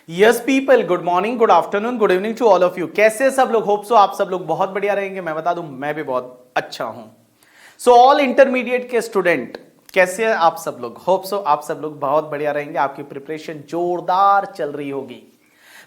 Yes people, good morning, good afternoon, good evening to all of you. कैसे सब लोग? Hope so आप सब लोग बहुत बढ़िया रहेंगे। मैं बता दूं, मैं भी बहुत अच्छा हूं। सो ऑल इंटरमीडिएट के स्टूडेंट, कैसे आप सब लोग? होप सो आप सब लोग बहुत बढ़िया रहेंगे। आपकी प्रिपरेशन जोरदार चल रही होगी।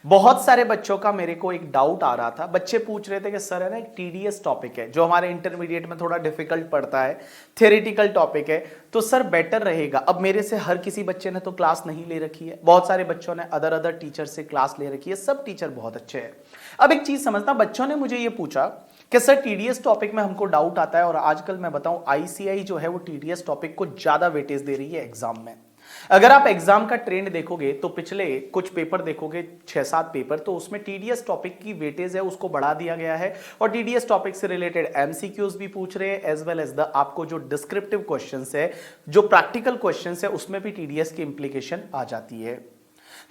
बहुत सारे बच्चों का मेरे को एक डाउट आ रहा था। बच्चे पूछ रहे थे कि सर है ना, एक टीडीएस टॉपिक है जो हमारे इंटरमीडिएट में थोड़ा डिफिकल्ट पड़ता है, थ्योरेटिकल टॉपिक है, तो सर बेटर रहेगा। अब मेरे से हर किसी बच्चे ने तो क्लास नहीं ले रखी है, बहुत सारे बच्चों ने अदर टीचर से क्लास ले रखी है। सब टीचर बहुत अच्छे हैं। अब एक चीज समझना, बच्चों ने मुझे ये पूछा कि सर टीडीएस टॉपिक में हमको डाउट आता है, और आजकल मैं बताऊं आईसीआई जो है वो टीडीएस टॉपिक को ज्यादा वेटेज दे रही है एग्जाम में। अगर आप एग्जाम का ट्रेंड देखोगे तो पिछले कुछ पेपर देखोगे, 6-7 पेपर, तो उसमें टीडीएस टॉपिक की वेटेज है उसको बढ़ा दिया गया है। और टीडीएस टॉपिक से रिलेटेड एमसीक्यूज भी पूछ रहे हैं, एज वेल एज द आपको जो डिस्क्रिप्टिव क्वेश्चंस है, जो प्रैक्टिकल क्वेश्चंस है, उसमें भी टीडीएस की इंप्लीकेशन आ जाती है।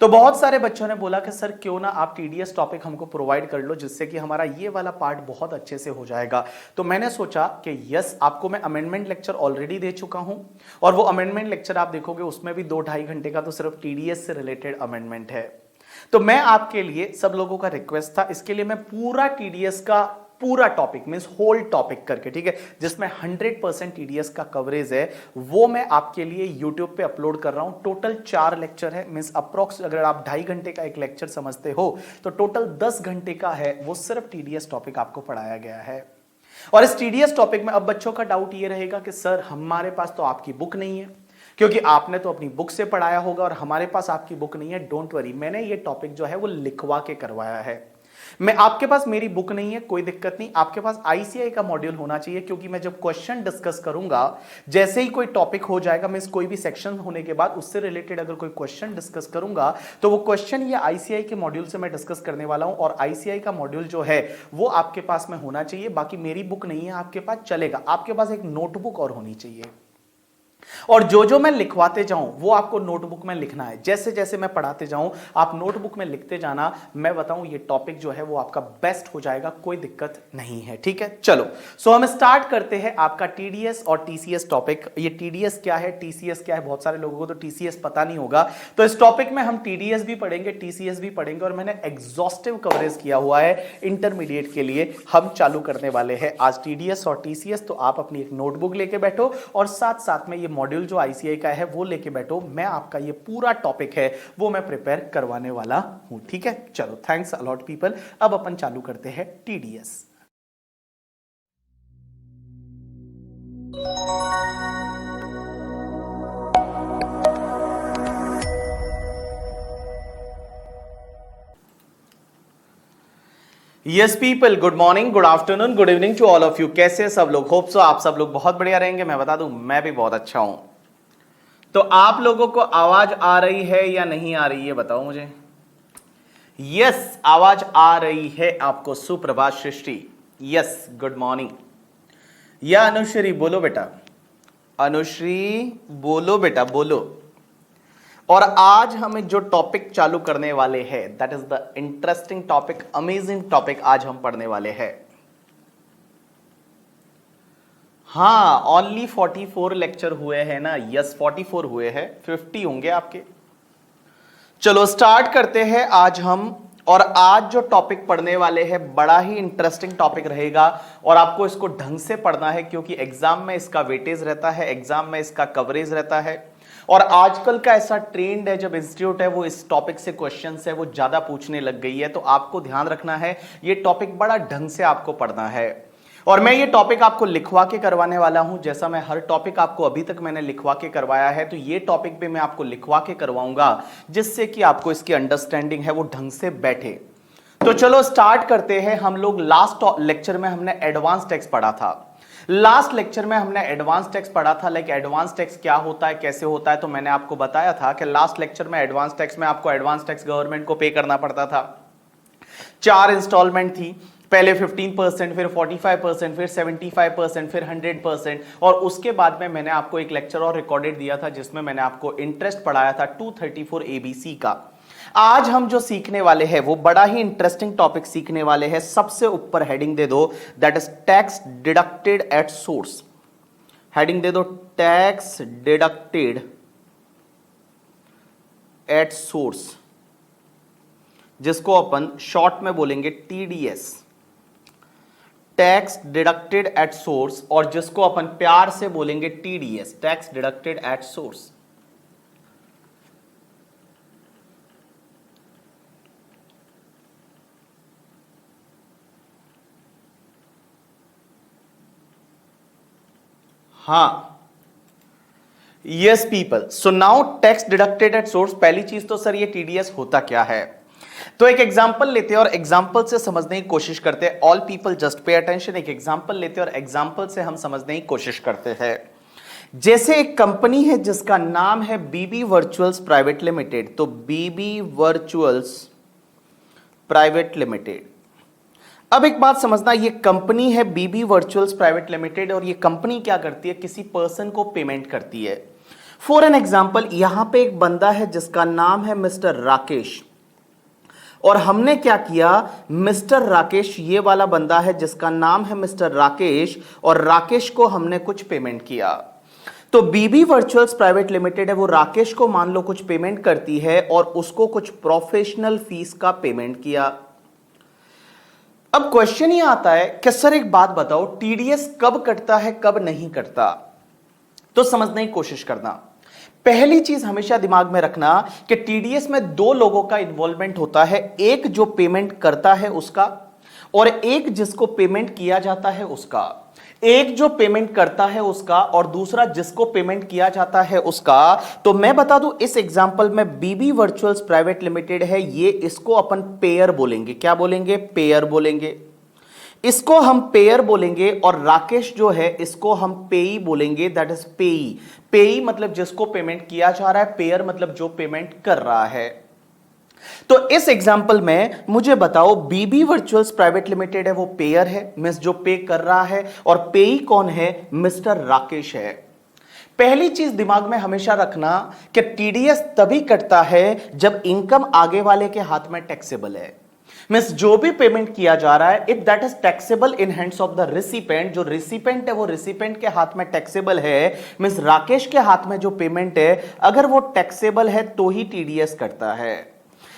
तो बहुत सारे बच्चों ने बोला कि सर क्यों ना आप टीडीएस टॉपिक हमको प्रोवाइड कर लो, जिससे कि हमारा ये वाला पार्ट बहुत अच्छे से हो जाएगा। तो मैंने सोचा कि यस, आपको मैं अमेंडमेंट लेक्चर ऑलरेडी दे चुका हूं, और वो अमेंडमेंट लेक्चर आप देखोगे उसमें भी 2-2.5 घंटे का तो सिर्फ टीडीएस से रिलेटेड अमेंडमेंट है। तो मैं आपके लिए, सब लोगों का रिक्वेस्ट था, इसके लिए मैं पूरा टीडीएस का पूरा टॉपिक मींस होल टॉपिक करके, ठीक है, जिसमें 100% टीडीएस का कवरेज है, वो मैं आपके लिए यूट्यूब पे अपलोड कर रहा हूं। टोटल 4 लेक्चर है, मींस अप्रोक्स अगर आप 2.5 घंटे का एक लेक्चर समझते हो तो टोटल 10 घंटे का है, वो सिर्फ टीडीएस टॉपिक आपको पढ़ाया गया है। और इस टीडीएस टॉपिक में अब बच्चों का डाउट ये रहेगा कि सर हमारे पास तो आपकी बुक नहीं है, क्योंकि आपने तो अपनी बुक से पढ़ाया होगा, और हमारे पास आपकी बुक नहीं है। डोंट वरी, मैंने ये टॉपिक जो है वो लिखवा के करवाया है। मैं, आपके पास मेरी बुक नहीं है, कोई दिक्कत नहीं, आपके पास आईसीआई का मॉड्यूल होना चाहिए, क्योंकि मैं जब क्वेश्चन डिस्कस करूंगा, जैसे ही कोई टॉपिक हो जाएगा, मैं कोई भी सेक्शन होने के बाद उससे रिलेटेड अगर कोई क्वेश्चन डिस्कस करूंगा, तो वो क्वेश्चन ये आईसीआई के मॉड्यूल से मैं डिस्कस करने वाला हूं। और आईसीआई का मॉड्यूल जो है वो आपके पास में होना चाहिए। बाकी मेरी बुक नहीं है आपके पास, चलेगा, आपके पास एक नोटबुक और होनी चाहिए। और जो जो मैं लिखवाते जाऊं वो आपको नोटबुक में लिखना है। जैसे जैसे मैं पढ़ाते जाऊं आप नोटबुक में लिखते जाना। मैं बताऊं ये टॉपिक जो है वो आपका बेस्ट हो जाएगा, कोई दिक्कत नहीं है, ठीक है। चलो, सो हम स्टार्ट करते हैं आपका टीडीएस और टीसीएस टॉपिक। ये टीडीएस क्या है, टीसीएस क्या है, बहुत सारे लोगों को तो टीसीएस पता नहीं होगा। तो इस टॉपिक में हम टीडीएस भी पढ़ेंगे, टीसीएस भी पढ़ेंगे, और मैंने एग्जॉस्टिव कवरेज किया हुआ है इंटरमीडिएट के लिए। हम चालू करने वाले हैं आज टीडीएस और टीसीएस। तो आप अपनी एक नोटबुक लेके बैठो, और साथ साथ में ये मॉड्यूल जो आईसीआई का है वो लेके बैठो। मैं आपका ये पूरा टॉपिक है वो मैं प्रिपेयर करवाने वाला हूं, ठीक है। चलो, थैंक्स अलॉट पीपल। अब अपन चालू करते हैं TDS. Yes people, good morning, good afternoon, good evening to all of you. कैसे सब लोग? होप सो आप सब लोग बहुत बढ़िया रहेंगे। मैं बता दूं, मैं भी बहुत अच्छा हूं। तो आप लोगों को आवाज आ रही है या नहीं आ रही है, बताओ मुझे। यस, आवाज आ रही है आपको। सुप्रभात सृष्टि, यस, गुड मॉर्निंग। या अनुश्री बोलो बेटा, अनुश्री बोलो बेटा, बोलो। और आज हम जो टॉपिक चालू करने वाले हैं, that is the interesting topic, amazing topic आज हम पढ़ने वाले हैं। हाँ, ओनली 44 लेक्चर हुए हैं ना? यस, 44 हुए हैं, 50 होंगे आपके। चलो स्टार्ट करते हैं आज हम। और आज जो टॉपिक पढ़ने वाले हैं बड़ा ही इंटरेस्टिंग टॉपिक रहेगा, और आपको इसको ढंग से पढ़ना है, क्योंकि एग्जाम में इसका वेटेज रहता है, एग्जाम में इसका कवरेज रहता है। और आजकल का ऐसा ट्रेंड है, जब इंस्टीट्यूट है वो इस टॉपिक से क्वेश्चंस है वो ज्यादा पूछने लग गई है। तो आपको ध्यान रखना है, ये टॉपिक बड़ा ढंग से आपको पढ़ना है। और मैं ये टॉपिक आपको लिखवा के करवाने वाला हूं, जैसा मैं हर टॉपिक आपको अभी तक मैंने लिखवा के करवाया है, तो ये टॉपिक भी मैं आपको लिखवा के करवाऊंगा, जिससे कि आपको इसकी अंडरस्टैंडिंग है वो ढंग से बैठे। तो चलो स्टार्ट करते हैं। हम लोग लास्ट लेक्चर में हमने एडवांस टेक्स्ट पढ़ा था। लास्ट लेक्चर में हमने एडवांस टेक्स्ट पढ़ा था। लाइक एडवांस टेक्स्ट क्या होता है, कैसे होता है, तो मैंने आपको बताया था कि लास्ट लेक्चर में एडवांस टेक्स्ट में आपको एडवांस टेक्स्ट गवर्नमेंट को पे करना पड़ता था। 4 इंस्टॉलमेंट थी, पहले 15%, फिर 45%, फिर 75%, फिर 100%। और उसके बाद में मैंने आपको एक लेक्चर और रिकॉर्डेड दिया था, जिसमें मैंने आपको इंटरेस्ट पढ़ाया था 234 ABC का। आज हम जो सीखने वाले हैं वो बड़ा ही इंटरेस्टिंग टॉपिक सीखने वाले हैं। सबसे ऊपर हेडिंग दे दो, that is tax deducted at source. Heading दे दो, टैक्स डिडक्टेड एट सोर्स, जिसको अपन शॉर्ट में बोलेंगे TDS, tax deducted at source, और जिसको अपन प्यार से बोलेंगे TDS, tax deducted at source. हाँ, yes people, so now tax deducted at source. पहली चीज तो सर ये टीडीएस होता क्या है, तो एक एग्जांपल लेते हैं और एग्जांपल से समझने की कोशिश करते हैं। All people just pay attention. एक एग्जांपल लेते हैं और एग्जांपल से हम समझने की कोशिश करते हैं। जैसे एक कंपनी है जिसका नाम है बीबी वर्चुअल्स प्राइवेट लिमिटेड, तो बीबी वर्चुअल्स प्राइवेट लिमिटेड। अब एक बात समझना, ये कंपनी है बीबी वर्चुअल्स प्राइवेट लिमिटेड, और ये कंपनी क्या करती है, किसी पर्सन को पेमेंट करती है। फॉर एन एग्जांपल, यहां पे एक बंदा है जिसका नाम है मिस्टर राकेश, और हमने क्या किया, मिस्टर राकेश, ये वाला बंदा है जिसका नाम है मिस्टर राकेश, और राकेश को हमने कुछ पेमेंट किया। तो बीबी वर्चुअल्स प्राइवेट लिमिटेड है, वो राकेश को मान लो कुछ पेमेंट करती है और उसको कुछ प्रोफेशनल फीस का पेमेंट किया। अब क्वेश्चन ये आता है कि सर एक बात बताओ, टीडीएस कब कटता है कब नहीं कटता, तो समझने की कोशिश करना। पहली चीज हमेशा दिमाग में रखना कि टीडीएस में दो लोगों का इन्वॉल्वमेंट होता है, एक जो पेमेंट करता है उसका, और एक जिसको पेमेंट किया जाता है उसका। एक जो पेमेंट करता है उसका और दूसरा जिसको पेमेंट किया जाता है उसका। तो मैं बता दूं, इस एग्जांपल में बीबी वर्चुअल्स प्राइवेट लिमिटेड है, ये इसको अपन पेयर बोलेंगे। क्या बोलेंगे, पेयर बोलेंगे। इसको हम पेयर बोलेंगे, और राकेश जो है इसको हम पेई बोलेंगे, दैट इज पेई। पेई मतलब जिसको पेमेंट किया जा रहा है, पेयर मतलब जो पेमेंट कर रहा है। तो इस एग्जांपल में मुझे बताओ, बीबी वर्चुअल्स प्राइवेट लिमिटेड है, वो पेयर है, मिस जो पे कर रहा है, और पेई कौन है, मिस्टर राकेश है। पहली चीज दिमाग में हमेशा रखना कि टीडीएस तभी कटता है जब इनकम आगे वाले के हाथ में टैक्सेबल है। मींस जो भी पेमेंट किया जा रहा है, if that is taxable in hands of the recipient, जो रिसिपेंट है वो रिसिपेंट के हाथ में टैक्सेबल है, मींस राकेश के हाथ में जो पेमेंट है अगर वो टैक्सेबल है तो ही टीडीएस कटता है।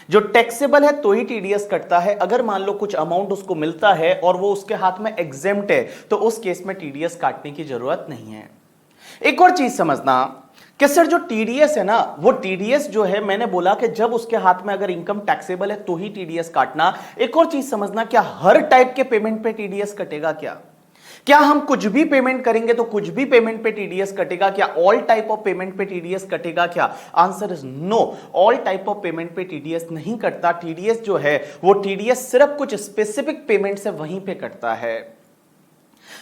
जो टैक्सेबल है तो ही टीडीएस कटता है। अगर मान लो कुछ अमाउंट उसको मिलता है और वो उसके हाथ में एग्जेम्प्ट है, तो उस केस में टीडीएस काटने की जरूरत नहीं है। एक और चीज समझना कि सर जो टीडीएस है ना, वो टीडीएस जो है, मैंने बोला कि जब उसके हाथ में अगर इनकम टैक्सेबल है तो ही टीडीएस काटना। एक और चीज समझना, क्या हर टाइप के पेमेंट पे टीडीएस कटेगा? क्या हम कुछ भी पेमेंट करेंगे तो कुछ भी पेमेंट पे टीडीएस कटेगा? क्या ऑल टाइप ऑफ पेमेंट पे टीडीएस कटेगा? क्या answer is no, all type of payment पे टीडीएस नहीं कटता। टीडीएस जो है वो टीडीएस सिर्फ कुछ स्पेसिफिक पेमेंट से वहीं पे कटता है।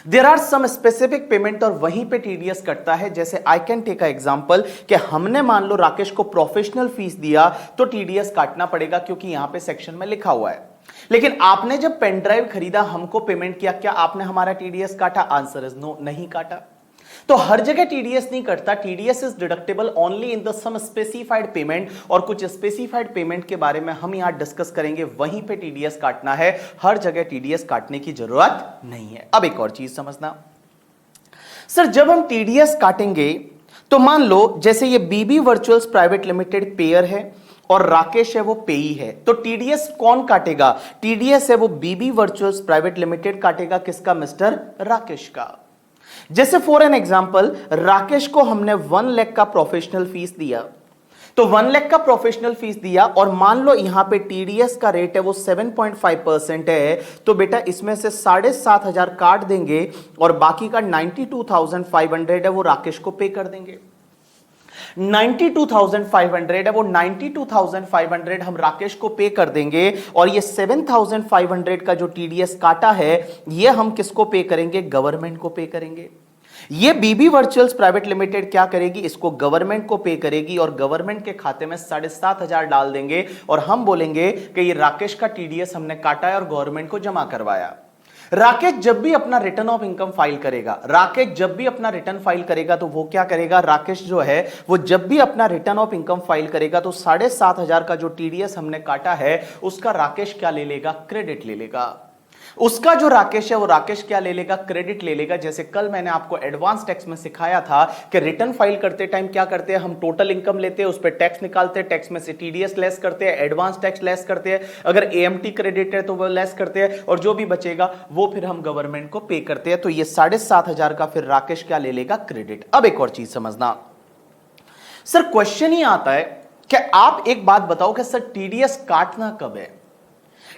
There are some specific payment और वहीं पे टीडीएस कटता है। जैसे I can take a example कि हमने मान लो राकेश को प्रोफेशनल फीस दिया तो टीडीएस काटना पड़ेगा, क्योंकि यहां पे सेक्शन में लिखा हुआ है। लेकिन आपने जब पेन ड्राइव खरीदा, हमको पेमेंट किया, क्या आपने हमारा टीडीएस काटा? आंसर इज नो, नहीं काटा। तो हर जगह टीडीएस नहीं कटता। TDS is deductible only in the some specified payment, और कुछ स्पेसिफाइड पेमेंट के बारे में हम यहां डिस्कस करेंगे, वहीं पे टीडीएस काटना है, हर जगह टीडीएस काटने की जरूरत नहीं है। अब एक और चीज समझना, सर जब हम टीडीएस काटेंगे तो मान लो जैसे ये बीबी वर्चुअल्स प्राइवेट लिमिटेड पेयर है और राकेश है वो पेई है, तो टीडीएस कौन काटेगा? टीडीएस है वो बीबी वर्चुअल्स प्राइवेट लिमिटेड काटेगा। किसका? मिस्टर राकेश का। जैसे फॉर एन एग्जांपल, राकेश को हमने 1 लाख का प्रोफेशनल फीस दिया, तो 1 लाख का प्रोफेशनल फीस दिया, और मान लो यहां पे टीडीएस का रेट है वो 7.5% है, तो बेटा इसमें से 7,500 काट देंगे और बाकी का 92,500 है वो राकेश को पे कर देंगे। 92,500 है वो 92,500 हम राकेश को पे कर देंगे, और ये 7,500 का जो टीडीएस काटा है ये हम किसको पे करेंगे? गवर्नमेंट को पे करेंगे। ये बीबी वर्चुअल्स प्राइवेट लिमिटेड क्या करेगी? इसको गवर्नमेंट को पे करेगी, और गवर्नमेंट के खाते में 7,500 डाल देंगे, और हम बोलेंगे कि ये राकेश का टीडीएस हमने काटा है और गवर्नमेंट को जमा करवाया। राकेश जब भी अपना रिटर्न ऑफ इनकम फाइल करेगा, राकेश जब भी अपना रिटर्न फाइल करेगा तो वो क्या करेगा, राकेश जो है वो जब भी अपना रिटर्न ऑफ इनकम फाइल करेगा तो 7,500 का जो टीडीएस हमने काटा है उसका राकेश क्या ले लेगा, क्रेडिट ले लेगा। उसका जो राकेश है वो राकेश क्या ले लेगा, क्रेडिट ले लेगा। जैसे कल मैंने आपको एडवांस टैक्स में सिखाया था कि रिटर्न फाइल करते टाइम क्या करते हैं, हम टोटल इनकम लेते हैं, उस पर टैक्स निकालते हैं, टैक्स में से टीडीएस लेस करते हैं, एडवांस टैक्स लेस करते हैं, अगर एएमटी क्रेडिट है तो वो लेस करते हैं, और जो भी बचेगा वो फिर हम गवर्नमेंट को पे करते हैं। तो ये 7,500 का फिर राकेश क्या ले लेगा, क्रेडिट। अब एक और चीज समझना, सर क्वेश्चन ही आता है कि आप एक बात बताओ कि सर टीडीएस काटना कब है।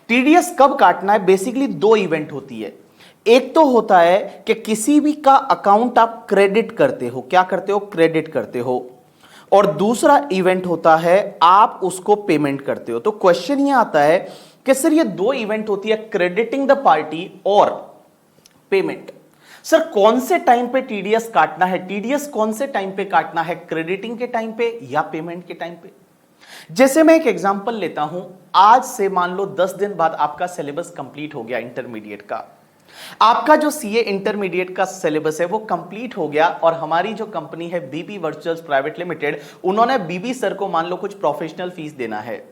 टीडीएस कब काटना है, बेसिकली दो इवेंट होती है। एक तो होता है कि किसी भी का अकाउंट आप क्रेडिट करते हो, क्या करते हो, क्रेडिट करते हो, और दूसरा इवेंट होता है आप उसको पेमेंट करते हो। तो क्वेश्चन ये आता है कि सर ये दो इवेंट होती है, क्रेडिटिंग द पार्टी और पेमेंट। सर कौन से टाइम पे टीडीएस काटना है, टीडीएस कौन से टाइम पे काटना है, क्रेडिटिंग के टाइम पे या पेमेंट के टाइम पे। जैसे मैं एक एग्जांपल लेता हूं, आज से मान लो 10 दिन बाद आपका सिलेबस कंप्लीट हो गया इंटरमीडिएट का, आपका जो सीए इंटरमीडिएट का सिलेबस है वो कंप्लीट हो गया, और हमारी जो कंपनी है बीबी वर्चुअल्स प्राइवेट लिमिटेड, उन्होंने बीबी सर को मान लो कुछ प्रोफेशनल फीस देना है।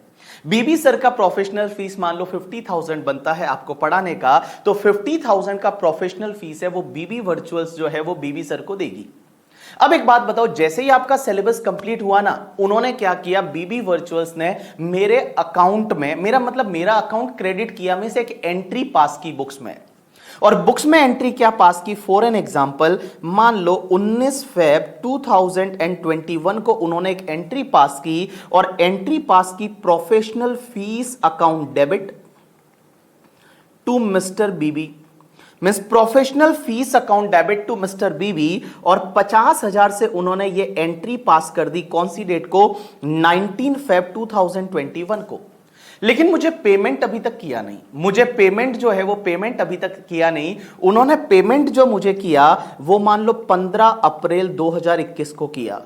बीबी सर का प्रोफेशनल फीस मान लो 50,000 बनता है आपको पढ़ाने का, तो 50,000 का प्रोफेशनल फीस है वो बीबी वर्चुअल्स जो है वो बीबी सर को देगी। अब एक बात बताओ, जैसे ही आपका सिलेबस कंप्लीट हुआ ना, उन्होंने क्या किया, बीबी वर्चुअल्स ने मेरे अकाउंट में, मेरा मतलब मेरा अकाउंट क्रेडिट किया, में से एक एंट्री पास की बुक्स में, और बुक्स में एंट्री क्या पास की, फॉर एन एग्जांपल मान लो 19 फेब 2021 को उन्होंने एक एंट्री पास की, और एंट्री पास की professional fees account debit to mister B B, means professional fees account debit to mister B B, और 50,000 से उन्होंने ये एंट्री पास कर दी, कौन सी डेट को, 19 फेब 2021 को। लेकिन मुझे पेमेंट अभी तक किया नहीं, मुझे पेमेंट जो है वो पेमेंट अभी तक किया नहीं। उन्होंने पेमेंट जो मुझे किया वो मान लो 15 अप्रैल 2021 को किया,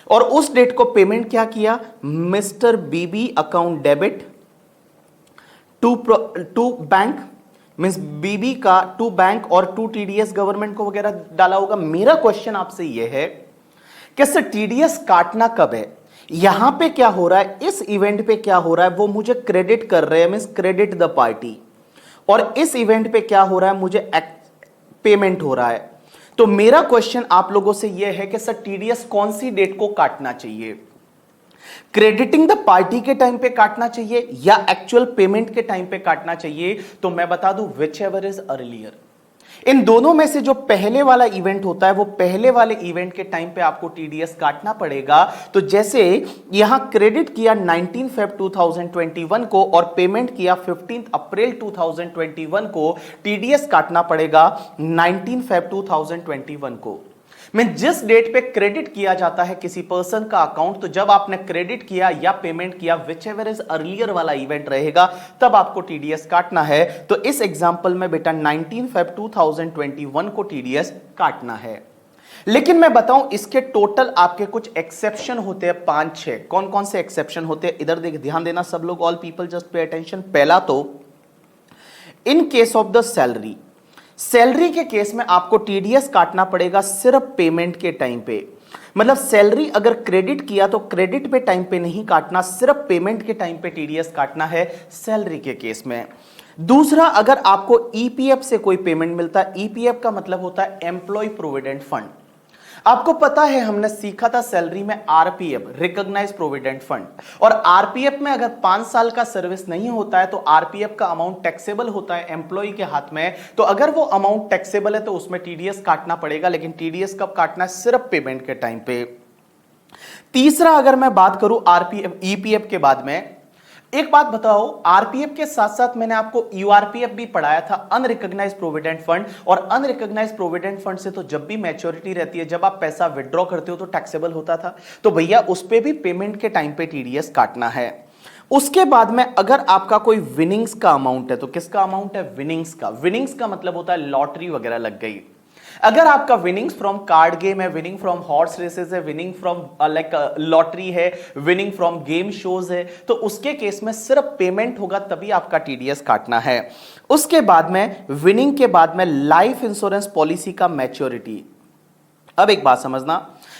और उस डेट को पेमेंट क्या किया, mister B B account debit to bank, means B B का टू बैंक और टू टीडीएस गवर्नमेंट को वगैरह डाला होगा। मेरा क्वेश्चन आपसे यह है कि सर टीडीएस काटना कब है, यहां पे क्या हो रहा है, इस इवेंट पे क्या हो रहा है, वो मुझे क्रेडिट कर रहे हैं, मींस क्रेडिट द पार्टी, और इस इवेंट पे क्या हो रहा है, मुझे पेमेंट हो रहा है। तो मेरा क्वेश्चन आप लोगों से यह है कि सर टीडीएस कौन सी डेट को काटना चाहिए, क्रेडिटिंग द पार्टी के टाइम पे काटना चाहिए या एक्चुअल पेमेंट के टाइम पे काटना चाहिए। तो मैं बता दूं, विच एवर इज अर्लियर, इन दोनों में से जो पहले वाला इवेंट होता है वो पहले वाले इवेंट के टाइम पे आपको टीडीएस काटना पड़ेगा। तो जैसे यहां क्रेडिट किया 19 फेब 2021 को और पेमेंट किया 15 अप्रैल 2021 को, टीडीएस काटना पड़ेगा 19 फेब 2021 को। मैं जिस डेट पे क्रेडिट किया जाता है किसी पर्सन का अकाउंट, तो जब आपने क्रेडिट किया या पेमेंट किया, विच एवर इज अर्लियर वाला इवेंट रहेगा, तब आपको टीडीएस काटना है। तो इस एग्जांपल में बेटा 19 फेब 2021 को टीडीएस काटना है। लेकिन मैं बताऊं, इसके टोटल आपके कुछ एक्सेप्शन होते हैं, 5-6। कौन कौन से एक्सेप्शन होते हैं, इधर ध्यान देना सब लोग, all people just pay attention. पहला तो in case of the salary, salary के केस में आपको टीडीएस काटना पड़ेगा सिर्फ पेमेंट के टाइम पे। मतलब सैलरी अगर क्रेडिट किया तो क्रेडिट पे टाइम पे नहीं काटना, सिर्फ पेमेंट के टाइम पे टीडीएस काटना है सैलरी के केस में। दूसरा, अगर आपको ईपीएफ से कोई पेमेंट मिलता है, ईपीएफ का मतलब होता है एम्प्लॉय प्रोविडेंट फंड। आपको पता है हमने सीखा था सैलरी में आरपीएफ, रिकॉग्नाइज्ड प्रोविडेंट फंड, और आरपीएफ में अगर 5 साल का सर्विस नहीं होता है तो आरपीएफ का अमाउंट टैक्सेबल होता है एम्प्लॉय के हाथ में। तो अगर वो अमाउंट टैक्सेबल है तो उसमें टीडीएस काटना पड़ेगा, लेकिन टीडीएस कब काटना है, सिर्फ पेमेंट के टाइम पे। तीसरा, अगर मैं बात करूं आरपीएफ ईपीएफ के बाद में, एक बात बताओ, आरपीएफ के साथ साथ मैंने आपको यूआरपीएफ भी पढ़ाया था, अनरिकॉग्नाइज्ड प्रोविडेंट फंड, और अनरिकॉग्नाइज्ड प्रोविडेंट फंड से तो जब भी मैच्योरिटी रहती है, जब आप पैसा विड्रॉ करते हो तो टैक्सेबल होता था। तो भैया उस पे भी पेमेंट के टाइम पे टीडीएस काटना है। उसके बाद में अगर आपका कोई विनिंग्स का अमाउंट है, तो किसका अमाउंट है, विनिंग्स का। विनिंग्स का मतलब होता है लॉटरी वगैरह लग गई। अगर आपका विनिंग्स फ्रॉम कार्ड गेम है, विनिंग फ्रॉम हॉर्स रेसेस है, विनिंग फ्रॉम लाइक लॉटरी है, विनिंग फ्रॉम गेम शोज है, तो उसके केस में सिर्फ पेमेंट होगा तभी आपका टीडीएस काटना है। उसके बाद में विनिंग के बाद में लाइफ इंश्योरेंस पॉलिसी का मैच्योरिटी। अब एक बात समझना,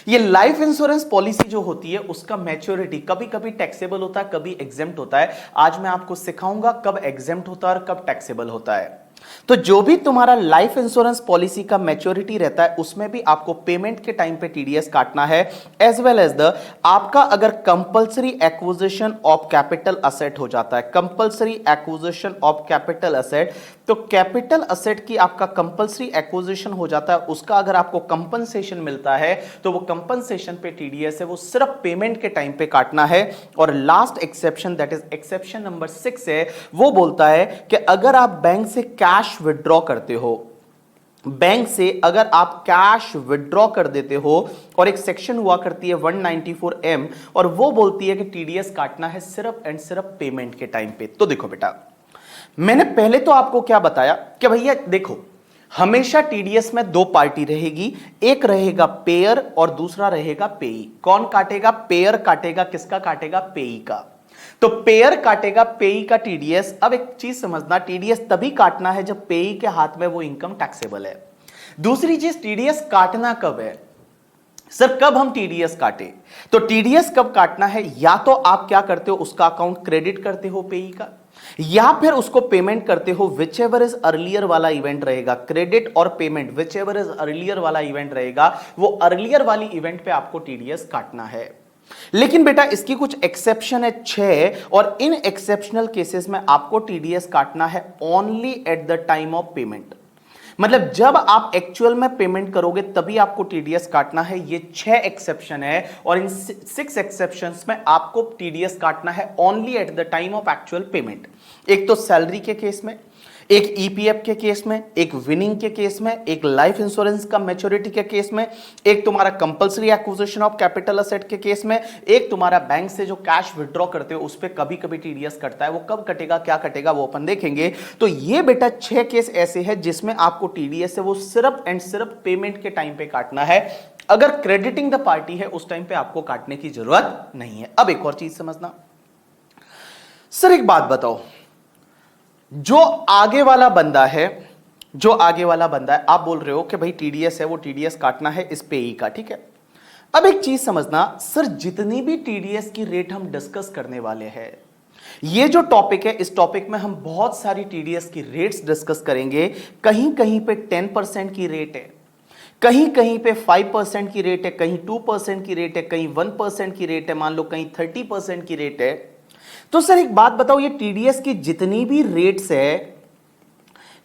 ये लाइफ इंश्योरेंस पॉलिसी जो होती है उसका मैच्योरिटी कभी कभी टैक्सेबल होता है, कभी एग्जेम्प्ट होता है। आज मैं आपको सिखाऊंगा कब एग्जेम्प्ट होता है और कब टैक्सेबल होता है। तो जो भी तुम्हारा लाइफ इंश्योरेंस पॉलिसी का मैच्योरिटी रहता है उसमें भी आपको पेमेंट के टाइम पे टीडीएस काटना है, एज वेल एज द आपका अगर compulsory acquisition of capital asset हो जाता है, compulsory acquisition of capital asset, तो कैपिटल असेट की आपका कंपलसरी एक्विजिशन हो जाता है, उसका अगर आपको कंपनसेशन मिलता है तो वो कंपनसेशन पे टीडीएस है, वो सिर्फ पेमेंट के टाइम पे काटना है। और last exception, that is exception number 6 है, वो बोलता है कि अगर आप बैंक से कैश विड्रॉ करते हो, बैंक से अगर आप कैश विड्रॉ कर देते हो, और एक सेक्शन हुआ करती है 194M, और वो बोलती है कि टीडीएस काटना है सिर्फ एंड सिर्फ पेमेंट के टाइम पे। तो देखो बेटा, मैंने पहले तो आपको क्या बताया कि भैया देखो, हमेशा टीडीएस में दो पार्टी रहेगी, एक रहेगा पेयर और दूसरा रहेगा पेई। कौन काटेगा? पेयर काटेगा। किसका काटेगा? पेई का। तो पेयर काटेगा पेई का टीडीएस। अब एक चीज समझना, टीडीएस तभी काटना है जब पेई के हाथ में वो इनकम टैक्सेबल है। दूसरी चीज, टीडीएस काटना कब है? सर कब हम टीडीएस काटे? तो टीडीएस कब काटना है, या तो आप क्या करते हो, उसका अकाउंट क्रेडिट करते हो पेई का, या फिर उसको पेमेंट करते हो। विच एवर इज अर्लियर वाला इवेंट रहेगा, क्रेडिट और payment, which ever is earlier वाला इवेंट रहेगा, वो अर्लियर वाली इवेंट पे आपको टीडीएस काटना है। लेकिन बेटा इसकी कुछ एक्सेप्शन है 6, और इन एक्सेप्शनल केसेस में आपको टीडीएस काटना है only at the time of payment. मतलब जब आप एक्चुअल में पेमेंट करोगे तभी आपको टीडीएस काटना है। ये 6 एक्सेप्शन है, और इन 6 एक्सेप्शंस में आपको टीडीएस काटना है only at the time of actual payment. एक तो सैलरी के केस में, एक ईपीएफ के केस में, एक विनिंग के केस में, एक लाइफ इंश्योरेंस का मैच्योरिटी के केस में, एक तुम्हारा compulsory acquisition of capital asset के केस में, एक तुम्हारा बैंक से जो कैश विड्रॉ करते हो उस पर कभी कभी टीडीएस कटता है। वो कब कटेगा, क्या कटेगा, वो अपन देखेंगे। तो ये बेटा 6 केस ऐसे हैं जिसमें आपको टीडीएस है वो सिर्फ एंड सिर्फ पेमेंट के टाइम पे काटना है। अगर क्रेडिटिंग द पार्टी है उस टाइम पे आपको काटने की जरूरत नहीं है। अब एक और चीज समझना, सर एक बात बताओ, जो आगे वाला बंदा है, आप बोल रहे हो कि भाई टीडीएस है, वो टीडीएस काटना है इस पेई का, ठीक है। अब एक चीज समझना, सर जितनी भी टीडीएस की रेट हम डिस्कस करने वाले हैं, ये जो टॉपिक है, इस टॉपिक में हम बहुत सारी टीडीएस की रेट्स डिस्कस करेंगे। कहीं कहीं पे 10% की रेट है, कहीं कहीं पे 5% की रेट है, कहीं 2% की रेट है, कहीं 1% की रेट है, मान लो कहीं 30% की रेट है। तो सर एक बात बताओ, ये टीडीएस की जितनी भी रेट्स है,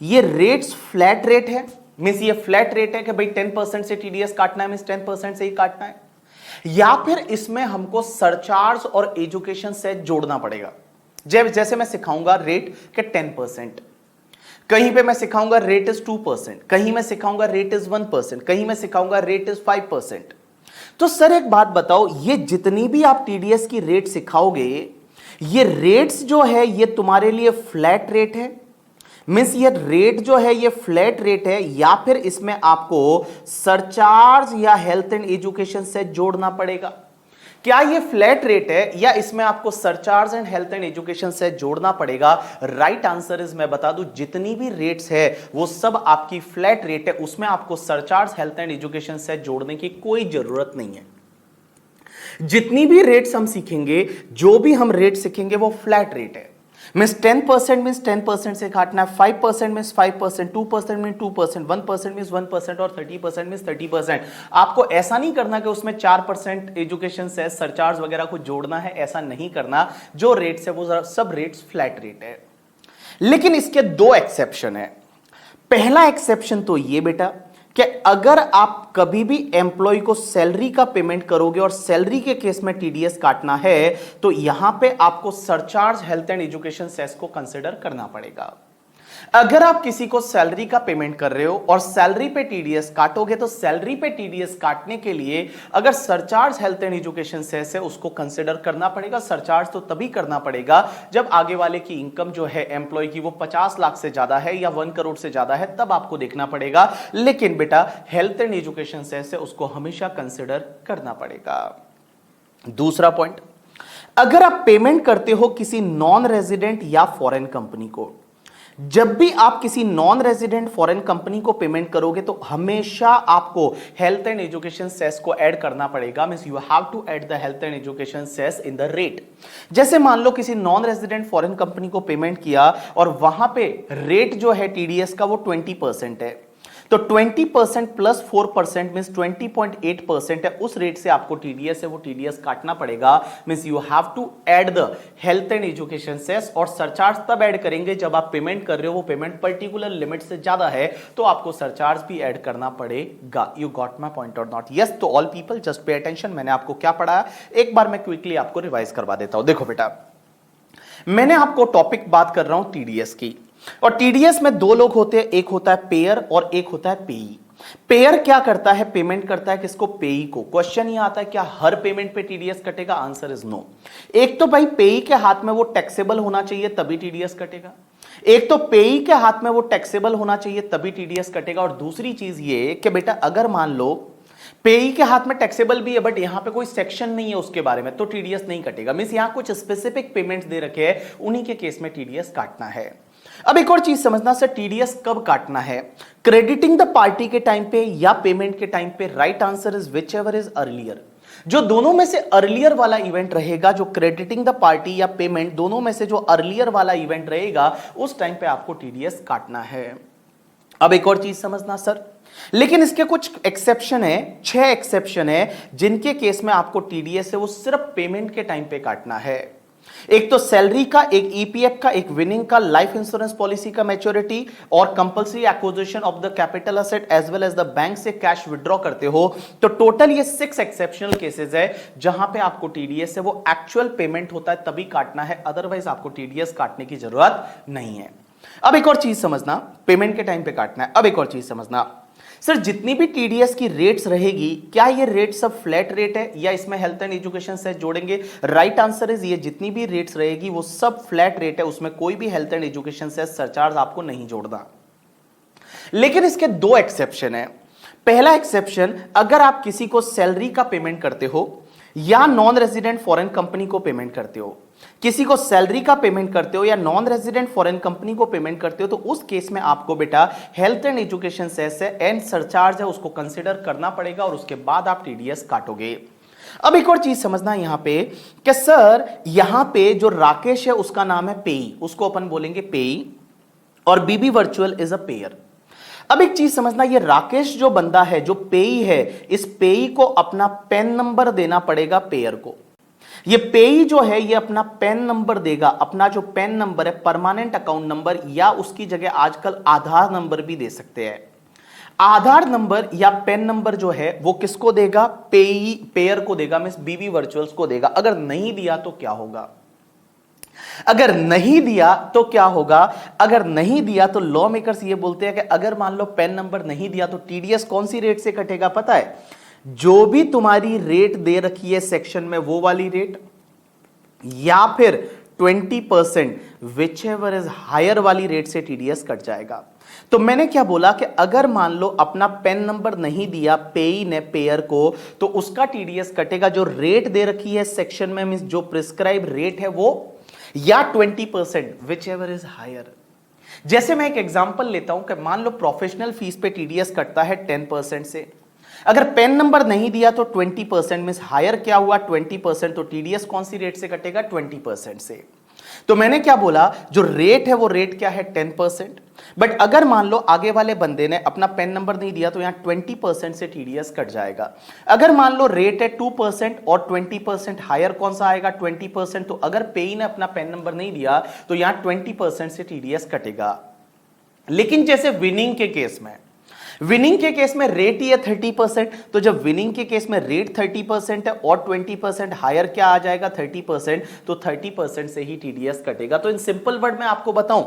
ये रेट्स फ्लैट रेट है? मींस ये फ्लैट रेट है कि भाई 10% से टीडीएस काटना है, मींस 10% से ही काटना है, या फिर इसमें हमको सरचार्ज और एजुकेशन से जोड़ना पड़ेगा? जैसे मैं सिखाऊंगा रेट के 10%, कहीं पे मैं सिखाऊंगा रेट इज 2%, कहीं मैं सिखाऊंगा रेट इज 1%, कहीं मैं सिखाऊंगा रेट इज 5%। तो सर एक बात बताओ, ये जितनी भी आप टीडीएस की रेट सिखाओगे, ये रेट्स जो है ये तुम्हारे लिए फ्लैट रेट है? मींस ये रेट जो है ये फ्लैट रेट है, या फिर इसमें आपको सरचार्ज या हेल्थ एंड एजुकेशन से जोड़ना पड़ेगा? क्या ये फ्लैट रेट है या इसमें आपको surcharge and health and education से जोड़ना पड़ेगा? राइट आंसर इज, मैं बता दूं, जितनी भी रेट्स है वो सब आपकी फ्लैट रेट है, उसमें आपको सरचार्ज हेल्थ एंड एजुकेशन से जोड़ने की कोई जरूरत नहीं है। जितनी भी रेट्स हम सीखेंगे, जो भी हम रेट सीखेंगे वो फ्लैट रेट है। मींस 10% मींस 10% से काटना है, 5% मींस 5%, 2% मींस 2%, 1% मींस 1%, और 30% मींस 30%। आपको ऐसा नहीं करना कि उसमें 4% एजुकेशन से सरचार्ज वगैरह को जोड़ना है, ऐसा नहीं करना। जो रेट्स है वो सब रेट्स फ्लैट रेट है। लेकिन इसके 2 एक्सेप्शन है। पहला एक्सेप्शन तो ये बेटा कि अगर आप कभी भी एम्प्लॉय को सैलरी का पेमेंट करोगे और सैलरी के केस में टीडीएस काटना है, तो यहां पे आपको surcharge health and education cess को कंसिडर करना पड़ेगा। अगर आप किसी को सैलरी का पेमेंट कर रहे हो और सैलरी पे टीडीएस काटोगे तो सैलरी पे टीडीएस काटने के लिए अगर surcharge health and education cess है उसको कंसिडर करना पड़ेगा। सरचार्ज तो तभी करना पड़ेगा जब आगे वाले की इनकम जो है एम्प्लॉय की वो 50 लाख से ज्यादा है या 1 करोड़ से ज्यादा है, तब आपको देखना पड़ेगा। लेकिन बेटा हेल्थ एंड एजुकेशन सेस है उसको हमेशा कंसिडर करना पड़ेगा। दूसरा पॉइंट, अगर आप पेमेंट करते हो किसी नॉन रेजिडेंट या फॉरेन कंपनी को, जब भी आप किसी नॉन रेजिडेंट फॉरेन कंपनी को पेमेंट करोगे तो हमेशा आपको हेल्थ एंड एजुकेशन सेस को ऐड करना पड़ेगा। Means you have to add the health and education cess in the rate. जैसे मान लो किसी नॉन रेजिडेंट फॉरेन कंपनी को पेमेंट किया और वहां पे रेट जो है टीडीएस का वो 20% है, तो 20% प्लस 4% मींस 20.8% है। उस रेट से आपको टीडीएस है वो टीडीएस काटना पड़ेगा। Means you have to add the health and education cess. और सरचार्ज तब ऐड करेंगे जब आप पेमेंट कर रहे हो वो पेमेंट पर्टिकुलर लिमिट से ज्यादा है, तो आपको सरचार्ज भी ऐड करना पड़ेगा। You got my point or not? Yes, तो all people just pay attention. मैंने आपको क्या पढ़ाया एक बार मैं क्विकली आपको रिवाइज करवा देता हूं। देखो बेटा, मैंने आपको टॉपिक बात कर रहा हूं टीडीएस की, और टीडीएस में दो लोग होते हैं, एक होता है पेयर और एक होता है पेई। पेयर क्या करता है? पेमेंट करता है किसको? पेई को। क्वेश्चन ये आता है क्या हर पेमेंट पे टीडीएस कटेगा? Answer is no. एक तो भाई पेई के हाथ में वो टैक्सेबल होना चाहिए तभी टीडीएस कटेगा, एक तो पेई के हाथ में वो टैक्सेबल होना चाहिए तभी टीडीएस कटेगा। और दूसरी चीज ये कि बेटा अगर मान लो पेई के हाथ में टैक्सेबल भी है बट यहां पे कोई सेक्शन नहीं है उसके बारे में, तो टीडीएस नहीं कटेगा। मींस यहां कुछ स्पेसिफिक पेमेंट्स दे रखे हैं, उन्हीं के केस में टीडीएस काटना है। अब एक और चीज समझना सर, टीडीएस कब काटना है? क्रेडिटिंग द पार्टी के टाइम पे या पेमेंट के टाइम पे? Right answer is which ever is earlier. जो दोनों में से अर्लियर वाला इवेंट रहेगा, जो क्रेडिटिंग द पार्टी या पेमेंट, दोनों में से जो अर्लियर वाला इवेंट रहेगा उस टाइम पे आपको टीडीएस काटना है। अब एक और चीज समझना सर, लेकिन इसके कुछ एक्सेप्शन है, 6 एक्सेप्शन है जिनके केस में आपको टीडीएस है वो सिर्फ पेमेंट के टाइम पे काटना है। एक तो सैलरी का, एक ईपीएफ का, एक विनिंग का, लाइफ इंश्योरेंस पॉलिसी का मैच्योरिटी, और compulsory acquisition of the capital asset as well as the bank से कैश विड्रॉ करते हो। तो टोटल ये 6 एक्सेप्शनल केसेस है जहां पे आपको टीडीएस है वो एक्चुअल पेमेंट होता है तभी काटना है, अदरवाइज आपको टीडीएस काटने की जरूरत नहीं है। अब एक और चीज समझना, पेमेंट के टाइम पे काटना है। अब एक और चीज समझना सर, जितनी भी टीडीएस की रेट्स रहेगी, क्या ये रेट सब फ्लैट रेट है या इसमें हेल्थ एंड एजुकेशन से जोड़ेंगे? राइट आंसर इज ये जितनी भी रेट्स रहेगी वो सब फ्लैट रेट है, उसमें कोई भी हेल्थ एंड एजुकेशन से सरचार्ज आपको नहीं जोड़ना। लेकिन इसके 2 एक्सेप्शन है। पहला एक्सेप्शन, अगर आप किसी को सैलरी का पेमेंट करते हो या नॉन रेजिडेंट फॉरेन कंपनी को पेमेंट करते हो, किसी को सैलरी का पेमेंट करते हो या नॉन रेजिडेंट फॉरेन कंपनी को पेमेंट करते हो, तो उस केस में आपको बेटा हेल्थ एंड एजुकेशन सेस है एंड सरचार्ज है उसको कंसीडर करना पड़ेगा और उसके बाद आप टीडीएस काटोगे। अब एक और चीज समझना यहां पे कि सर यहां पे जो राकेश है उसका नाम है पेई, उसको अपन बोलेंगे पेई, और बीबी वर्चुअल इज अ पेयर। अब एक चीज समझना, ये राकेश जो बंदा है, जो पेई है, इस पेई को अपना पैन नंबर देना पड़ेगा पेयर को। ये पेई जो है ये अपना पैन नंबर देगा, अपना जो पैन नंबर है परमानेंट अकाउंट नंबर, या उसकी जगह आजकल आधार नंबर भी दे सकते हैं। आधार नंबर या पैन नंबर जो है वो किसको देगा? पेई, पेयर को देगा, मींस बीबी वर्चुअल्स को देगा। अगर नहीं दिया तो क्या होगा? अगर नहीं दिया तो क्या होगा? अगर नहीं दिया तो लॉ मेकर्स ये बोलते हैं कि अगर मान लो पैन नंबर नहीं दिया तो टीडीएस कौन सी रेट से कटेगा पता है? जो भी तुम्हारी रेट दे रखी है सेक्शन में वो वाली रेट, या फिर 20% विच एवर इज हायर वाली रेट से टीडीएस कट जाएगा। तो मैंने क्या बोला कि अगर मान लो अपना पैन नंबर नहीं दिया पेई ने पेयर को, तो उसका टीडीएस कटेगा। जो रेट दे रखी है सेक्शन में, मींस जो प्रिस्क्राइब रेट है वो, या 20% विच एवर इज हायर। जैसे मैं एक एग्जांपल लेता हूं कि मान लो प्रोफेशनल फीस पे टीडीएस कटता है 10% से, अगर पेन नंबर नहीं दिया तो 20%, मींस हायर क्या हुआ 20%, तो टीडीएस कौन सी रेट से कटेगा? 20% से। तो मैंने क्या बोला, जो रेट है वो रेट क्या है? 10%। बट अगर मान लो आगे वाले बंदे ने अपना पेन नंबर नहीं दिया तो यहां 20% से टीडीएस कट जाएगा। अगर मान लो रेट है 2% और 20% हायर कौन सा आएगा? 20%। तो अगर पेई ने अपना पेन नंबर नहीं दिया तो यहां 20% से टीडीएस कटेगा। लेकिन जैसे विनिंग के केस में, विनिंग के केस में रेट ही है 30%, तो जब विनिंग के केस में रेट 30% है और 20% हायर क्या आ जाएगा? 30%, तो 30% से ही टीडीएस कटेगा। तो इन सिंपल वर्ड में आपको बताऊं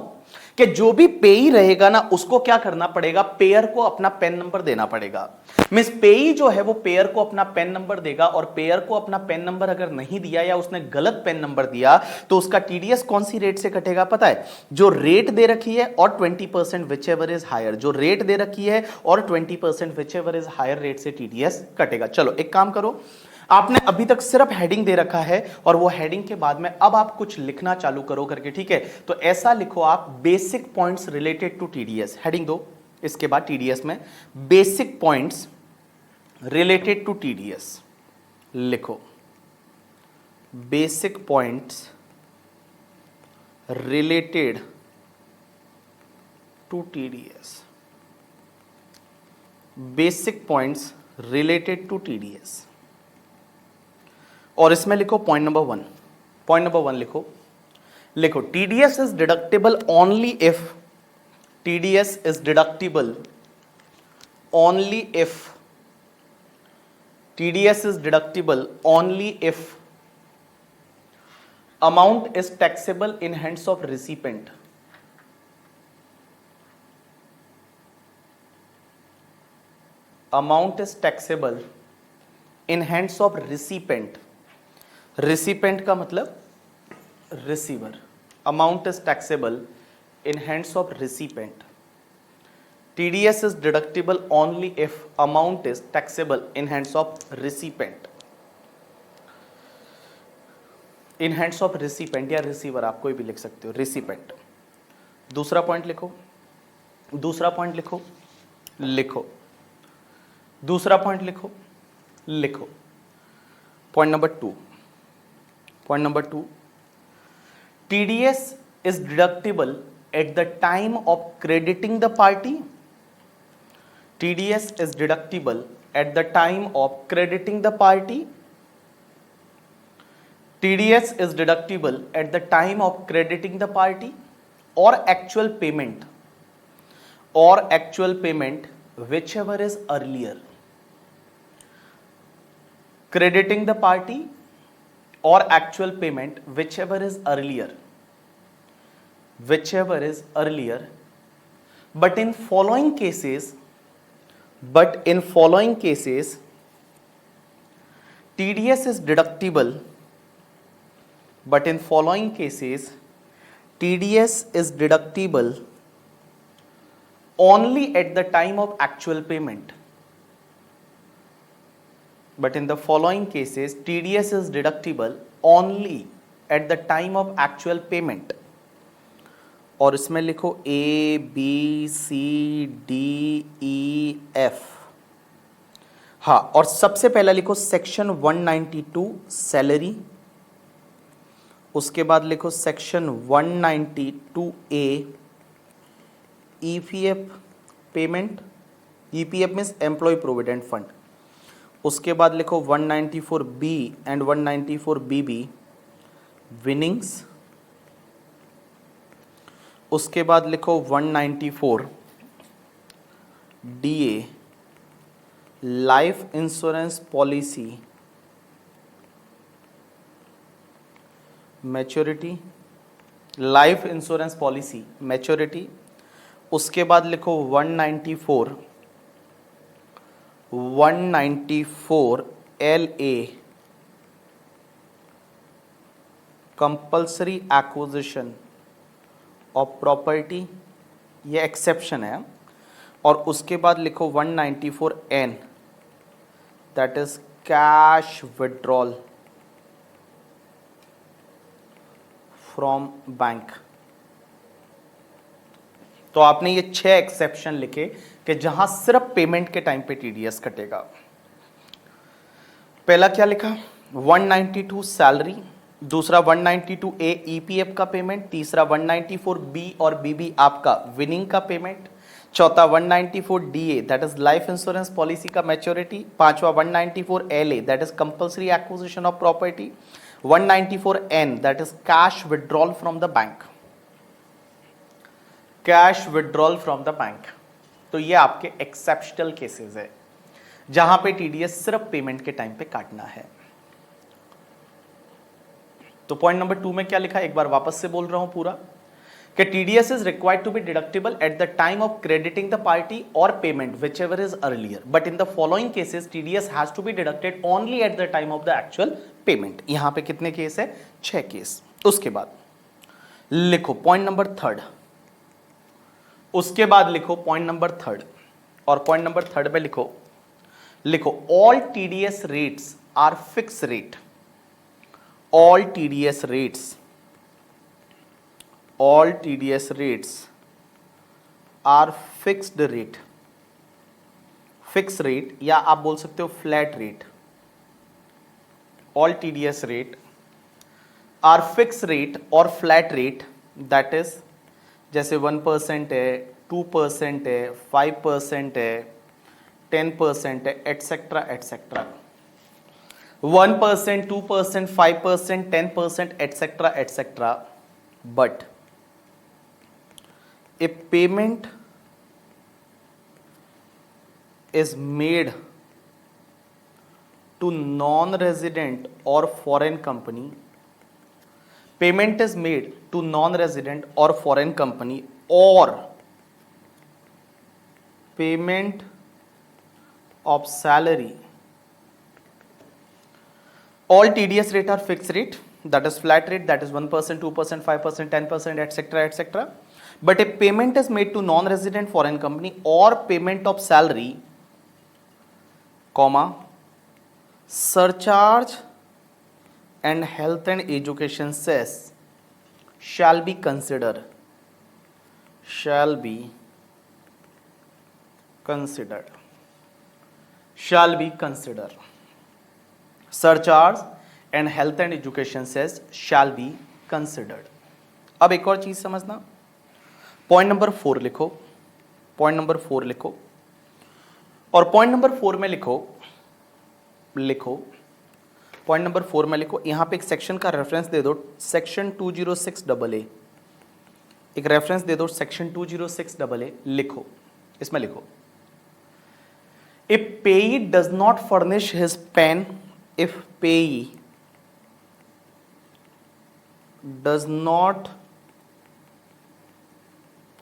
कि जो भी पेई रहेगा ना उसको क्या करना पड़ेगा, पेयर को अपना पेन नंबर देना पड़ेगा। मींस पेई जो है वो पेयर को अपना पेन नंबर देगा, और पेयर को अपना पेन नंबर अगर नहीं दिया या उसने गलत पेन नंबर दिया तो उसका टीडीएस कौन सी रेट से कटेगा पता है, जो रेट दे रखी है और 20% विच एवर इज हायर, जो रेट दे रखी है और 20% whichever is higher rate से टीडीएस कटेगा। चलो एक काम करो, आपने अभी तक सिर्फ हेडिंग दे रखा है और वो हेडिंग के बाद में अब आप कुछ लिखना चालू करो करके, ठीक है। तो ऐसा लिखो आप, basic points related to TDS, heading दो, इसके बाद टीडीएस में basic points related to TDS लिखो, basic points related to TDS, basic points related to TDS. और इसमें लिखो पॉइंट नंबर 1, पॉइंट नंबर 1 लिखो TDS is deductible only if, TDS is deductible only if, TDS is deductible only if amount is taxable in hands of recipient, amount is taxable in hands of recipient, recipient का मतलब receiver, amount is taxable in hands of recipient, TDS is deductible only if amount is taxable in hands of recipient, in hands of recipient या receiver, आप कोई भी लिख सकते हो, recipient. दूसरा पॉइंट लिखो, दूसरा पॉइंट लिखो, लिखो दूसरा पॉइंट लिखो, लिखो point number 2, point number 2, TDS is deductible at the time of crediting the party, TDS is deductible at the time of crediting the party, TDS is deductible at the time of crediting the party or actual payment, or actual payment whichever is earlier, crediting the party or actual payment whichever is earlier, whichever is earlier, but in following cases, but in following cases TDS is deductible, but in following cases TDS is deductible only at the time of actual payment, but in the following cases TDS is deductible only at the time of actual payment। और इसमें लिखो A B C D E F, हाँ, और सबसे पहला लिखो section 192 salary, उसके बाद लिखो section 192A EPF payment, EPF means employee provident fund, उसके बाद लिखो 194B एंड 194BB विनिंग्स, उसके बाद लिखो 194DA life insurance policy maturity, life insurance policy maturity, उसके बाद लिखो 194 LA compulsory acquisition of property, ये एक्सेप्शन है, और उसके बाद लिखो 194 N that is cash withdrawal from bank. तो आपने ये 6 एक्सेप्शन लिखे कि जहां सिर्फ पेमेंट के टाइम पे टीडीएस कटेगा। पहला क्या लिखा, 192 सैलरी, दूसरा 192A ईपीएफ का पेमेंट, तीसरा 194B और बीबी आपका विनिंग का पेमेंट, चौथा 194DA that is life insurance policy का मैच्योरिटी, पांचवा 194LA that is compulsory acquisition of property, 194N that is cash withdrawal from the bank, cash withdrawal from the bank. तो ये आपके एक्सेप्शनल केसेस है जहां पे टीडीएस सिर्फ पेमेंट के टाइम पे काटना है। तो पॉइंट नंबर 2 में क्या लिखा, एक बार वापस से बोल रहा हूं पूरा, कि TDS is required to be deductible at the time of crediting the party or payment, whichever is earlier. But in the following cases, TDS has to be deducted only at the time of the actual payment. यहां पे कितने case है? 6 case. उसके बाद लिखो point number third. उसके बाद लिखो पॉइंट नंबर थर्ड. और पॉइंट नंबर थर्ड में लिखो all TDS rates are fixed rate. All TDS rates are fixed rate. Fix rate या आप बोल सकते हो flat rate. All TDS rate are fixed rate और फ्लैट रेट. दैट इज जैसे 1% है, 2% है, 5% है, 10% है, etcetera etcetera. 1%, 2%, 5%, 10%, etcetera etcetera. But a payment is made to non-resident or foreign company. Payment is made to non-resident or foreign company, or payment of salary. All TDS rate are fixed rate, that is flat rate, that is 1%, 2%, 5%, 10%, etc., etc. But if payment is made to non-resident foreign company or payment of salary, comma, surcharge and health and education cess shall be considered. Shall be considered. Shall be considered. Surcharge and health and education cess shall be considered. अब एक और चीज समझना. Point number 4 लिखो. Point number 4 लिखो. और point number 4 में लिखो पॉइंट नंबर 4 में लिखो. यहां पे एक सेक्शन का रेफरेंस दे दो, सेक्शन 206AA. एक रेफरेंस दे दो सेक्शन 206AA. लिखो, इसमें लिखो, if payee does not furnish his pen, if payee does not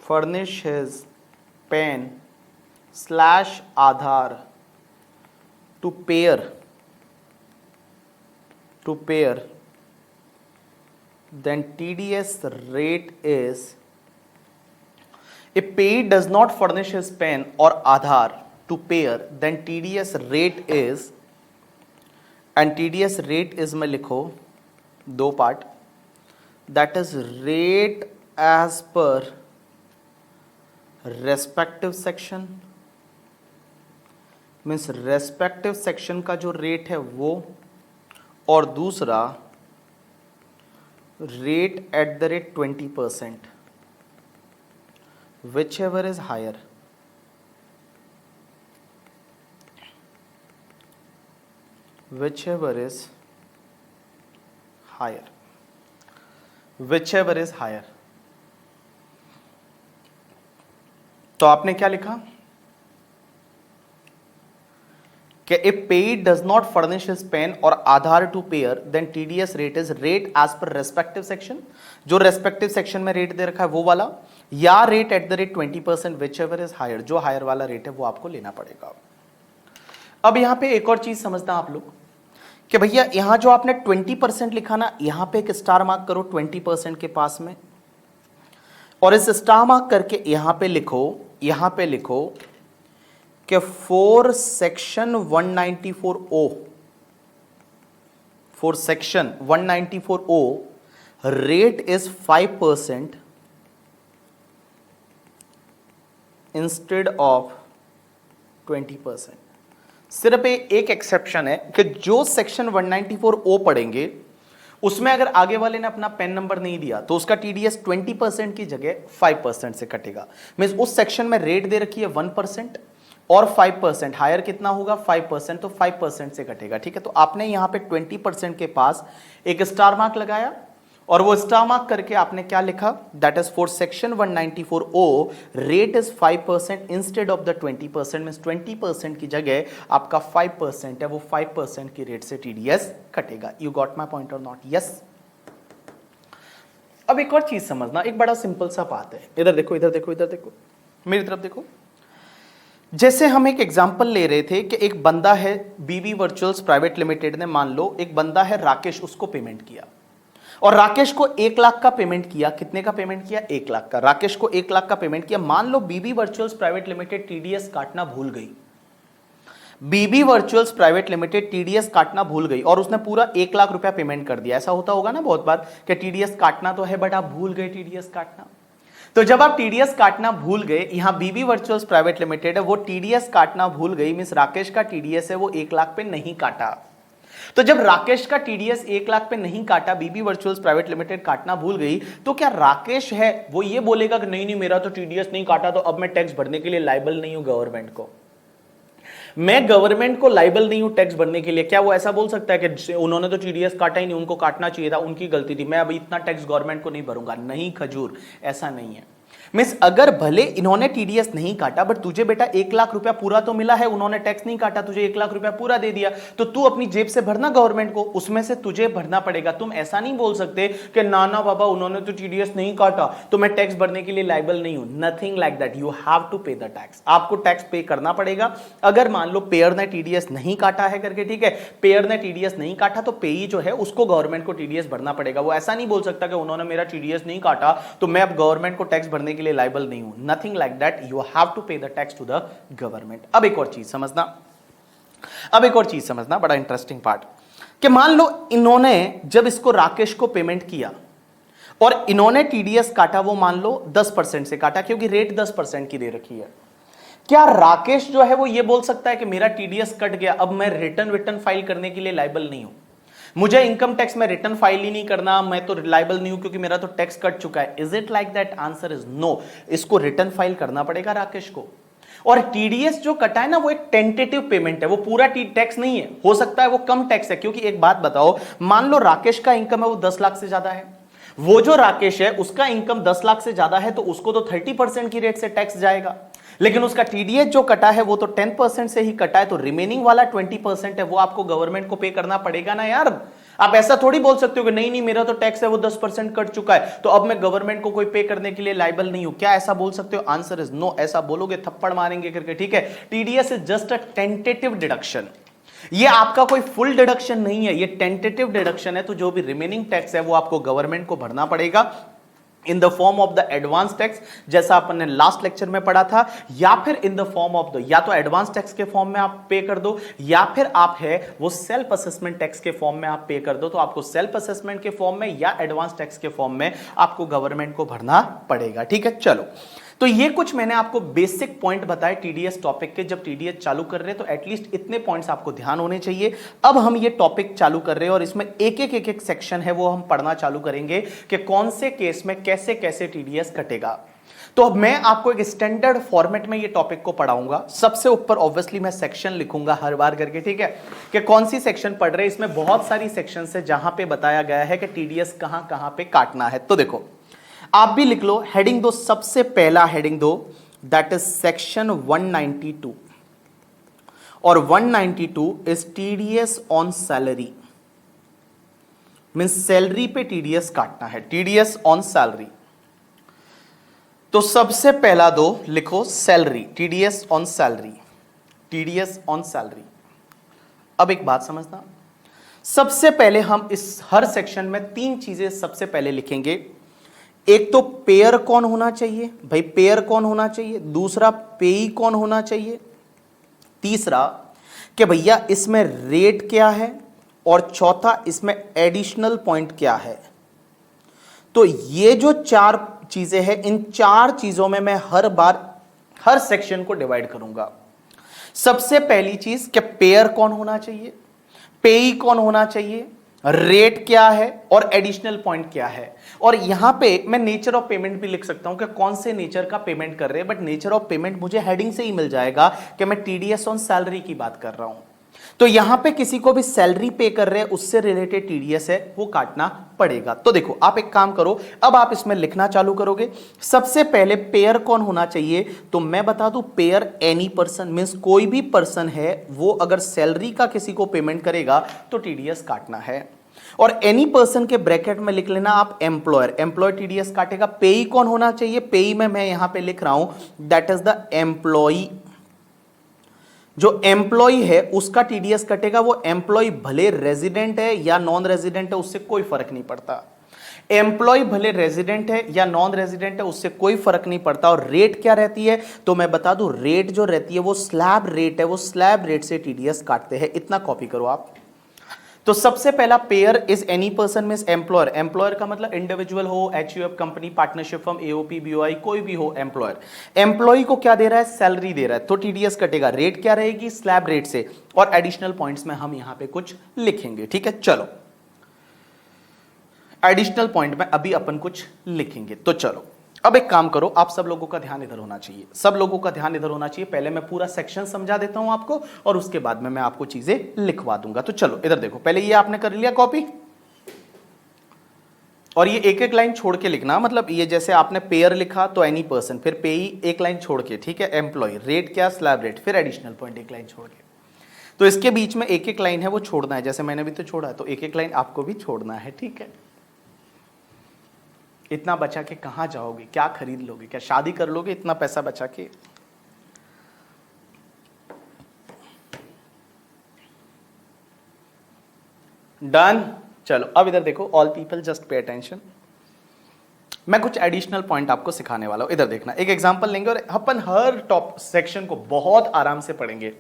furnish his pen / Aadhaar to payer, then TDS rate is, if payee does not furnish his pen or Aadhaar to payer, then TDS rate is, and TDS rate is में लिखो 2 पार्ट, that is rate as per respective section. Means respective section का जो rate है वो, और दूसरा rate at the rate 20%, whichever is higher. whichever is higher. तो आपने क्या लिखा कि if payee does not furnish his pen or Aadhaar to payer, then TDS rate is rate as per respective section. जो respective section में rate दे रखा है वो वाला, या rate at the rate 20%, whichever is higher. जो हायर वाला rate है वो आपको लेना पड़ेगा. अब यहां पे एक और चीज समझना आप लोग कि भैया यहां जो आपने 20% लिखा ना, यहां पे एक स्टार मार्क करो 20% के पास में, और इस स्टार मार्क करके यहां पे लिखो कि for section 194O, for section 194O rate is 5% instead of 20%. सिर्फ एक एक्सेप्शन है कि जो सेक्शन 194O पढ़ेंगे उसमें अगर आगे वाले ने अपना पेन नंबर नहीं दिया तो उसका टीडीएस 20% की जगह 5% से कटेगा. मींस उस सेक्शन में रेट दे रखी है 1% और 5%, हायर कितना होगा 5%, तो 5% से कटेगा. ठीक है, तो आपने यहां पे 20% के पास एक स्टार मार्क लगाया और वो स्टार मार्क करके आपने क्या लिखा, that is for section 194O rate is 5% instead of the 20%. Means 20% की जगह आपका 5% है, वो 5% की रेट से टीडीएस कटेगा. You got my point or not? Yes. अब एक और चीज समझना, एक बड़ा सिंपल सा बात है, इधर देखो इधर देखो इधर देखो, मेरी तरफ देखो। जैसे हम एक एग्जांपल ले रहे थे कि एक बंदा है बीबी वर्चुअल्स प्राइवेट लिमिटेड ने, मान लो एक बंदा है राकेश, उसको पेमेंट किया और राकेश को 1 लाख का पेमेंट किया। कितने का पेमेंट किया? 1 लाख का। राकेश को 1 लाख का पेमेंट किया। मान लो बीबी वर्चुअल्स प्राइवेट लिमिटेड टीडीएस काटना भूल गई, बीबी वर्चुअल्स प्राइवेट लिमिटेड टीडीएस काटना भूल गई और उसने पूरा 1 लाख रुपया पेमेंट कर दिया। ऐसा होता होगा ना बहुत बार कि टीडीएस काटना तो है बट आप भूल गए टीडीएस काटना। तो जब आप टीडीएस काटना भूल गए, यहां बीबी वर्चुअल्स प्राइवेट लिमिटेड है, वो टीडीएस काटना भूल गई, मींस राकेश का टीडीएस है वो 1 लाख पे नहीं काटा। तो जब राकेश का टीडीएस 1 लाख पे नहीं काटा, बीबी वर्चुअल्स प्राइवेट लिमिटेड काटना भूल गई, तो क्या राकेश है वो ये बोलेगा कि नहीं नहीं मेरा तो टीडीएस नहीं काटा, तो अब मैं टैक्स भरने के लिए लायबल नहीं हूं गवर्नमेंट को, मैं गवर्नमेंट को लायबल नहीं हूं टैक्स भरने के लिए? क्या वो ऐसा बोल सकता है कि उन्होंने तो टीडीएस काटा ही नहीं, उनको काटना चाहिए था, उनकी गलती थी, मैं अभी इतना टैक्स गवर्नमेंट को नहीं भरूंगा? नहीं खजूर, ऐसा नहीं है। मिस अगर भले इन्होंने टीडीएस नहीं काटा बट तुझे बेटा 1 लाख रुपया पूरा तो मिला है, उन्होंने टैक्स नहीं काटा, तुझे 1 लाख रुपया पूरा दे दिया, तो तू अपनी जेब से भरना गवर्नमेंट को, उसमें से तुझे भरना पड़ेगा। तुम ऐसा नहीं बोल सकते कि नाना बाबा उन्होंने तो टीडीएस नहीं काटा तो मैं टैक्स भरने के लिए लायबल नहीं हूं। Nothing like that, you have to pay the tax. आपको टैक्स पे करना पड़ेगा। अगर मान लो पेयर ने टीडीएस नहीं काटा है करके, ठीक है, पेयर ने टीडीएस नहीं काटा तो पेई जो है उसको गवर्नमेंट को टीडीएस भरना पड़ेगा। वो ऐसा नहीं बोल सकता कि उन्होंने मेरा टीडीएस नहीं काटा तो मैं अब गवर्नमेंट को टैक्स भरने के लिए लायबल नहीं हूं। Nothing like that. You have to pay the tax to the government. अब एक और चीज समझना, बड़ा इंटरेस्टिंग पार्ट, कि मान लो इन्होंने जब इसको राकेश को पेमेंट किया और इन्होंने टीडीएस काटा, वो मान लो 10% से काटा क्योंकि रेट 10% की दे रखी है। क्या राकेश जो है वो ये बोल सकता है कि मेरा टीडीएस कट गया, अब मैं रिटर्न फाइल करने के लिए लायबल नहीं हूं, मुझे इनकम टैक्स में रिटर्न फाइल ही नहीं करना, मैं तो रिलायबल नहीं हूं क्योंकि मेरा तो टैक्स कट चुका है? Is it like that? Answer is no. इसको रिटर्न फाइल करना पड़ेगा राकेश को। और टीडीएस जो कटा है ना वो एक टेंटेटिव पेमेंट है, वो पूरा टैक्स नहीं है, हो सकता है वो कम टैक्स है। क्योंकि एक बात बताओ, मान लो राकेश का इनकम है वो 10 लाख से ज्यादा है, वो जो राकेश है उसका इनकम 10 लाख से ज्यादा है, तो उसको तो 30% की रेट से टैक्स जाएगा, लेकिन उसका टीडीएस जो कटा है वो तो 10% से ही कटा है, तो रिमेनिंग वाला 20% है वो आपको गवर्नमेंट को पे करना पड़ेगा ना यार। आप ऐसा थोड़ी बोल सकते हो कि नहीं नहीं मेरा तो टैक्स है वो 10% कट चुका है तो अब मैं गवर्नमेंट को कोई पे करने के लिए लायबल नहीं हूं। क्या ऐसा बोल सकते हो? Answer is no. ऐसा बोलोगे थप्पड़ मारेंगे करके, ठीक है। TDS is just a tentative deduction, ये आपका कोई फुल डिडक्शन नहीं है, ये टेंटेटिव डिडक्शन है। तो जो भी रिमेनिंग टैक्स है वो आपको गवर्नमेंट को भरना पड़ेगा in the form of the advance tax, जैसा अपन ने लास्ट लेक्चर में पढ़ा था, या फिर in the form of the, या तो एडवांस टैक्स के फॉर्म में आप पे कर दो, या फिर आप है वो सेल्फ असेसमेंट टैक्स के फॉर्म में आप पे कर दो। तो आपको सेल्फ असेसमेंट के फॉर्म में या एडवांस टैक्स के फॉर्म में आपको गवर्नमेंट को भरना पड़ेगा, ठीक है। चलो, तो ये कुछ मैंने आपको बेसिक पॉइंट बताए टीडीएस टॉपिक के। जब टीडीएस चालू कर रहे हैं तो एटलीस्ट इतने पॉइंट्स आपको ध्यान होने चाहिए। अब हम ये टॉपिक चालू कर रहे हैं और इसमें एक एक सेक्शन है वो हम पढ़ना चालू करेंगे कि कौन से केस में कैसे कैसे टीडीएस कटेगा। तो अब मैं आपको एक स्टैंडर्ड फॉर्मेट में ये टॉपिक को पढ़ाऊंगा। सबसे ऊपर ऑब्वियसली मैं सेक्शन लिखूंगा हर बार करके, ठीक है, कि कौन सी सेक्शन पढ़ रहे हैं। इसमें बहुत सारी सेक्शन है जहां पे बताया गया है कि टीडीएस कहां कहां पे काटना है। तो देखो, आप भी लिख लो, हेडिंग दो, सबसे पहला हेडिंग दो, दैट इज सेक्शन 192 और 192 is TDS on salary, means salary पे टीडीएस काटना है, टीडीएस ऑन सैलरी। तो सबसे पहला दो लिखो salary, TDS on salary, TDS on salary. अब एक बात समझना, सबसे पहले हम इस हर सेक्शन में 3 चीजें सबसे पहले लिखेंगे। एक तो पेयर कौन होना चाहिए, भाई पेयर कौन होना चाहिए, दूसरा पेई कौन होना चाहिए, तीसरा कि भैया इसमें रेट क्या है, और चौथा इसमें एडिशनल पॉइंट क्या है। तो ये जो 4 चीजें हैं, इन 4 चीजों में मैं हर बार हर सेक्शन को डिवाइड करूंगा। सबसे पहली चीज कि पेयर कौन होना चाहिए, पेई कौन होना चाहिए, रेट क्या है और एडिशनल पॉइंट क्या है। और यहां पे मैं नेचर ऑफ पेमेंट भी लिख सकता हूं कि कौन से नेचर का पेमेंट कर रहे हैं, बट नेचर ऑफ पेमेंट मुझे हेडिंग से ही मिल जाएगा कि मैं टीडीएस ऑन सैलरी की बात कर रहा हूं। तो यहां पे किसी को भी सैलरी पे कर रहे हैं, उससे रिलेटेड टीडीएस है वो काटना पड़ेगा। तो देखो, आप एक काम करो, अब आप इसमें लिखना चालू करोगे। सबसे पहले पेयर कौन होना चाहिए, तो मैं बता दूं पेयर एनी पर्सन, मींस कोई भी पर्सन है वो अगर सैलरी का किसी को पेमेंट करेगा तो टीडीएस काटना है। और एनी पर्सन के ब्रैकेट में लिख लेना आप एम्प्लॉयर, एम्प्लॉय टीडीएस काटेगा। पेई कौन होना चाहिए, पेई में मैं यहां पे लिख रहा हूं दैट इज द एम्प्लॉई। जो एम्प्लॉय है उसका टीडीएस कटेगा। वो एम्प्लॉय भले रेजिडेंट है या नॉन रेजिडेंट है उससे कोई फर्क नहीं पड़ता। एम्प्लॉय भले रेजिडेंट है या नॉन रेजिडेंट है उससे कोई फर्क नहीं पड़ता। और रेट क्या रहती है तो मैं बता दूं, रेट जो रहती है वो स्लैब रेट है, वो स्लैब रेट से टीडीएस काटते हैं। इतना कॉपी करो आप। तो सबसे पहला pair is any person means employer. Employer का मतलब इंडिविजुअल हो, HUF company, partnership firm, AOP, BOI, कोई भी हो एम्प्लॉयर। एम्प्लॉय को क्या दे रहा है, सैलरी दे रहा है, तो टीडीएस कटेगा। रेट क्या रहेगी, स्लैब रेट से। और एडिशनल पॉइंट्स में हम यहां पे कुछ लिखेंगे, ठीक है। चलो एडिशनल पॉइंट में अभी अपन कुछ लिखेंगे। तो चलो अब एक काम करो, आप सब लोगों का ध्यान इधर होना चाहिए, सब लोगों का ध्यान इधर होना चाहिए। पहले मैं पूरा सेक्शन समझा देता हूं आपको और उसके बाद में मैं आपको चीजें लिखवा दूंगा। तो चलो इधर देखो, पहले ये आपने कर लिया कॉपी, और ये एक एक लाइन छोड़ के लिखना। मतलब ये जैसे आपने पेयर लिखा तो एनी पर्सन, फिर पेई एक लाइन छोड़ के, ठीक है। एम्प्लॉय, रेट क्या, स्लैब रेट, फिर एडिशनल पॉइंट एक लाइन छोड़ के। तो इसके बीच में एक एक लाइन है वो छोड़ना है, जैसे मैंने भी तो छोड़ा है, तो एक एक लाइन आपको भी छोड़ना है, ठीक है। इतना बचा के कहां जाओगे, क्या खरीद लोगे, क्या शादी कर लोगे इतना पैसा बचा के। डन। चलो अब इधर देखो, all people just pay attention. मैं कुछ एडिशनल पॉइंट आपको सिखाने वाला हूं, इधर देखना। एक एग्जांपल लेंगे और अपन हर टॉप सेक्शन को बहुत आराम से पढ़ेंगे,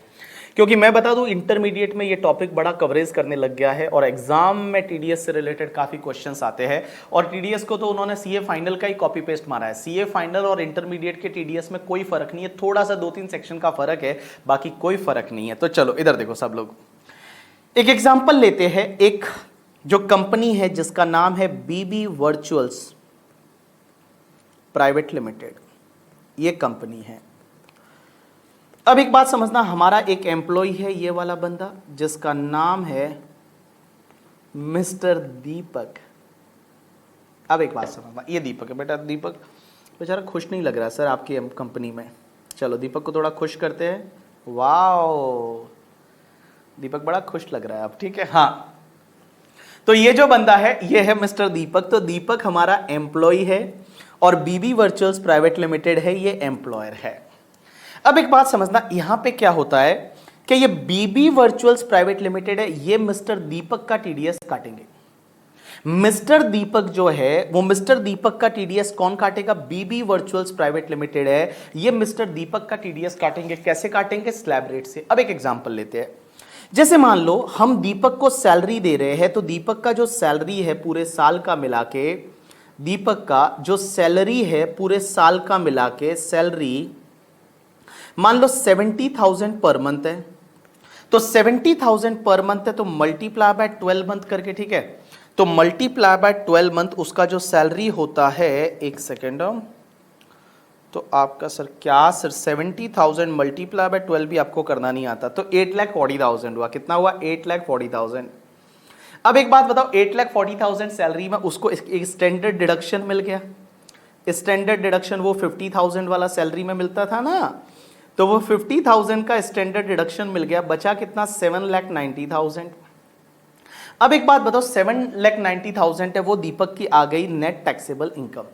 क्योंकि मैं बता दूं इंटरमीडिएट में ये टॉपिक बड़ा कवरेज करने लग गया है और एग्जाम में टीडीएस से रिलेटेड काफी क्वेश्चंस आते हैं। और टीडीएस को तो उन्होंने सीए फाइनल का ही कॉपी पेस्ट मारा है। सीए फाइनल और इंटरमीडिएट के टीडीएस में कोई फर्क नहीं है, थोड़ा सा 2-3 सेक्शन का फर्क है, बाकी कोई फर्क नहीं है। तो चलो इधर देखो सब लोग, एक एग्जाम्पल लेते हैं। एक जो कंपनी है जिसका नाम है बीबी वर्चुअल्स प्राइवेट लिमिटेड, ये कंपनी है। अब एक बात समझना, हमारा एक एम्प्लॉय है ये वाला बंदा जिसका नाम है मिस्टर दीपक। अब एक बात समझना, ये दीपक है बेटा। दीपक बेचारा खुश नहीं लग रहा है सर आपकी कंपनी में। चलो दीपक को थोड़ा खुश करते हैं। वाओ, दीपक बड़ा खुश लग रहा है अब, ठीक है। हाँ, तो ये जो बंदा है ये है मिस्टर दीपक। तो दीपक हमारा एम्प्लॉय है और बीबी वर्चुअल्स प्राइवेट लिमिटेड है, ये एम्प्लॉयर है। अब एक बात समझना, यहां पे क्या होता है कि ये बीबी वर्चुअल्स प्राइवेट लिमिटेड है, ये मिस्टर दीपक का टीडीएस काटेंगे। मिस्टर दीपक जो है वो मिस्टर दीपक का टीडीएस कौन काटेगा, बीबी वर्चुअल्स प्राइवेट लिमिटेड है, ये मिस्टर दीपक का टीडीएस काटेंगे। कैसे काटेंगे, स्लैब रेट से। अब एक एग्जांपल लेते हैं। जैसे मान लो हम दीपक को सैलरी दे रहे हैं, तो दीपक का जो सैलरी है पूरे साल का मिला के, दीपक का जो सैलरी है पूरे साल का मिला के सैलरी मान लो 70,000 पर मंथ है। तो 70,000 पर मंथ है तो मल्टीप्लाई बाय 12 मंथ करके, ठीक है। तो मल्टीप्लाई बाय 12 मंथ उसका जो सैलरी होता है, एक सेकेंड, तो आपका सर क्या सर 70,000 मल्टीप्लाई बाय 12 भी आपको करना नहीं आता, तो 8,40,000 हुआ। कितना हुआ, 8,40,000। अब एक बात बताओ, 8,40,000 सैलरी में उसको एक स्टैंडर्ड डिडक्शन मिल गया। स्टैंडर्ड डिडक्शन वो 50,000 वाला सैलरी में मिलता था ना, तो वो 50,000 का स्टैंडर्ड डिडक्शन मिल गया। बचा कितना, 7,90,000। अब एक बात बताओ, 7,90,000 है वो दीपक की आ गई नेट टैक्सेबल इनकम।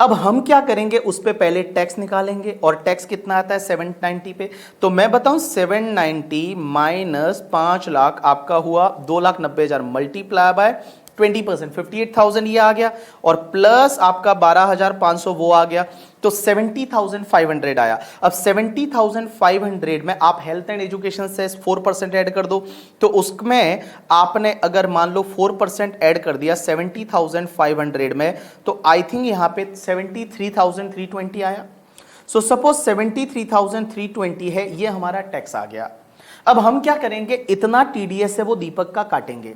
अब हम क्या करेंगे, उस पे पहले टैक्स निकालेंगे, और टैक्स कितना आता है 790 पे। तो मैं बताऊं 790 माइनस 5 लाख आपका हुआ 2,90,000 मल्टीप्लाई बाय 20%, 58,000 ये आ गया, और प्लस आपका 12,500 वो आ गया, तो 70,500 आया। अब 70,500 में आप हेल्थ एंड एजुकेशन से 4% ऐड कर दो, तो उसमें आपने अगर मान लो 4% ऐड कर दिया 70,500 में, तो आई थिंक यहां पे 73,320 आया। सो सपोज 73,320 है, ये हमारा टैक्स आ गया। अब हम क्या करेंगे, इतना टीडीएस है वो दीपक का काटेंगे,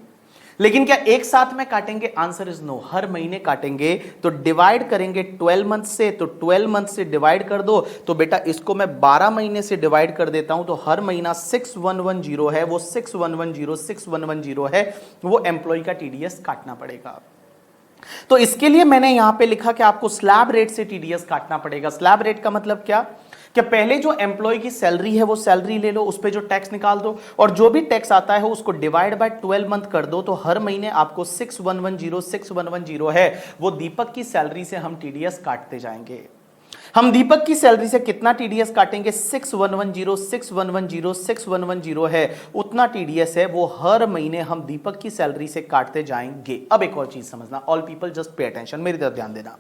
लेकिन क्या एक साथ में काटेंगे, आंसर इज नो, हर महीने काटेंगे। तो डिवाइड करेंगे 12 मंथ से, तो 12 मंथ से डिवाइड कर दो, तो बेटा इसको मैं 12 महीने से डिवाइड कर देता हूं, तो हर महीना 6110 है, वो 6110 है, वो एम्प्लॉय का टीडीएस काटना पड़ेगा। तो इसके लिए मैंने यहां पे लिखा कि आपको स्लैब रेट से टीडीएस काटना पड़ेगा। स्लैब रेट का मतलब क्या, कि पहले जो एम्प्लॉय की सैलरी है वो सैलरी ले लो, उस पे जो टैक्स निकाल दो, और जो भी टैक्स आता है उसको डिवाइड बाय 12 मंथ कर दो, तो हर महीने आपको 6110 है वो दीपक की सैलरी से हम टीडीएस काटते जाएंगे। हम दीपक की सैलरी से कितना टीडीएस काटेंगे, 6110 है, उतना टीडीएस है वो हर महीने हम दीपक की सैलरी से काटते जाएंगे। अब एक और चीज समझना, all people just pay attention, मेरी तरफ ध्यान देना।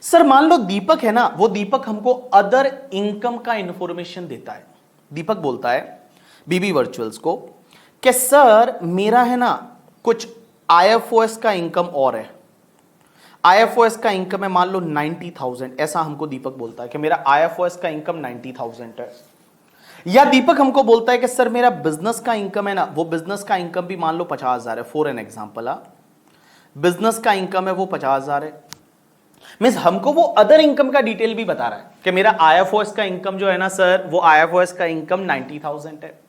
सर मान लो दीपक है ना, वो दीपक हमको अदर इनकम का इंफॉर्मेशन देता है। दीपक बोलता है बीबी वर्चुअल्स को कि सर मेरा है ना कुछ आईएफओएस का इनकम और है, आईएफओएस का इनकम है मान लो 90,000, ऐसा हमको दीपक बोलता है कि मेरा आईएफओएस का इनकम 90,000 है। या दीपक हमको बोलता है कि सर मेरा बिजनेस का इनकम है ना, वो बिजनेस का इनकम भी मान लो 50,000 है, फॉर एन एग्जांपल, बिजनेस का इनकम है वो 50,000 है। मींस हमको वो अदर इनकम का डिटेल भी बता रहा है कि मेरा आईएफओएस का इनकम जो है ना सर, वो आईएफओएस का इनकम 90,000 है।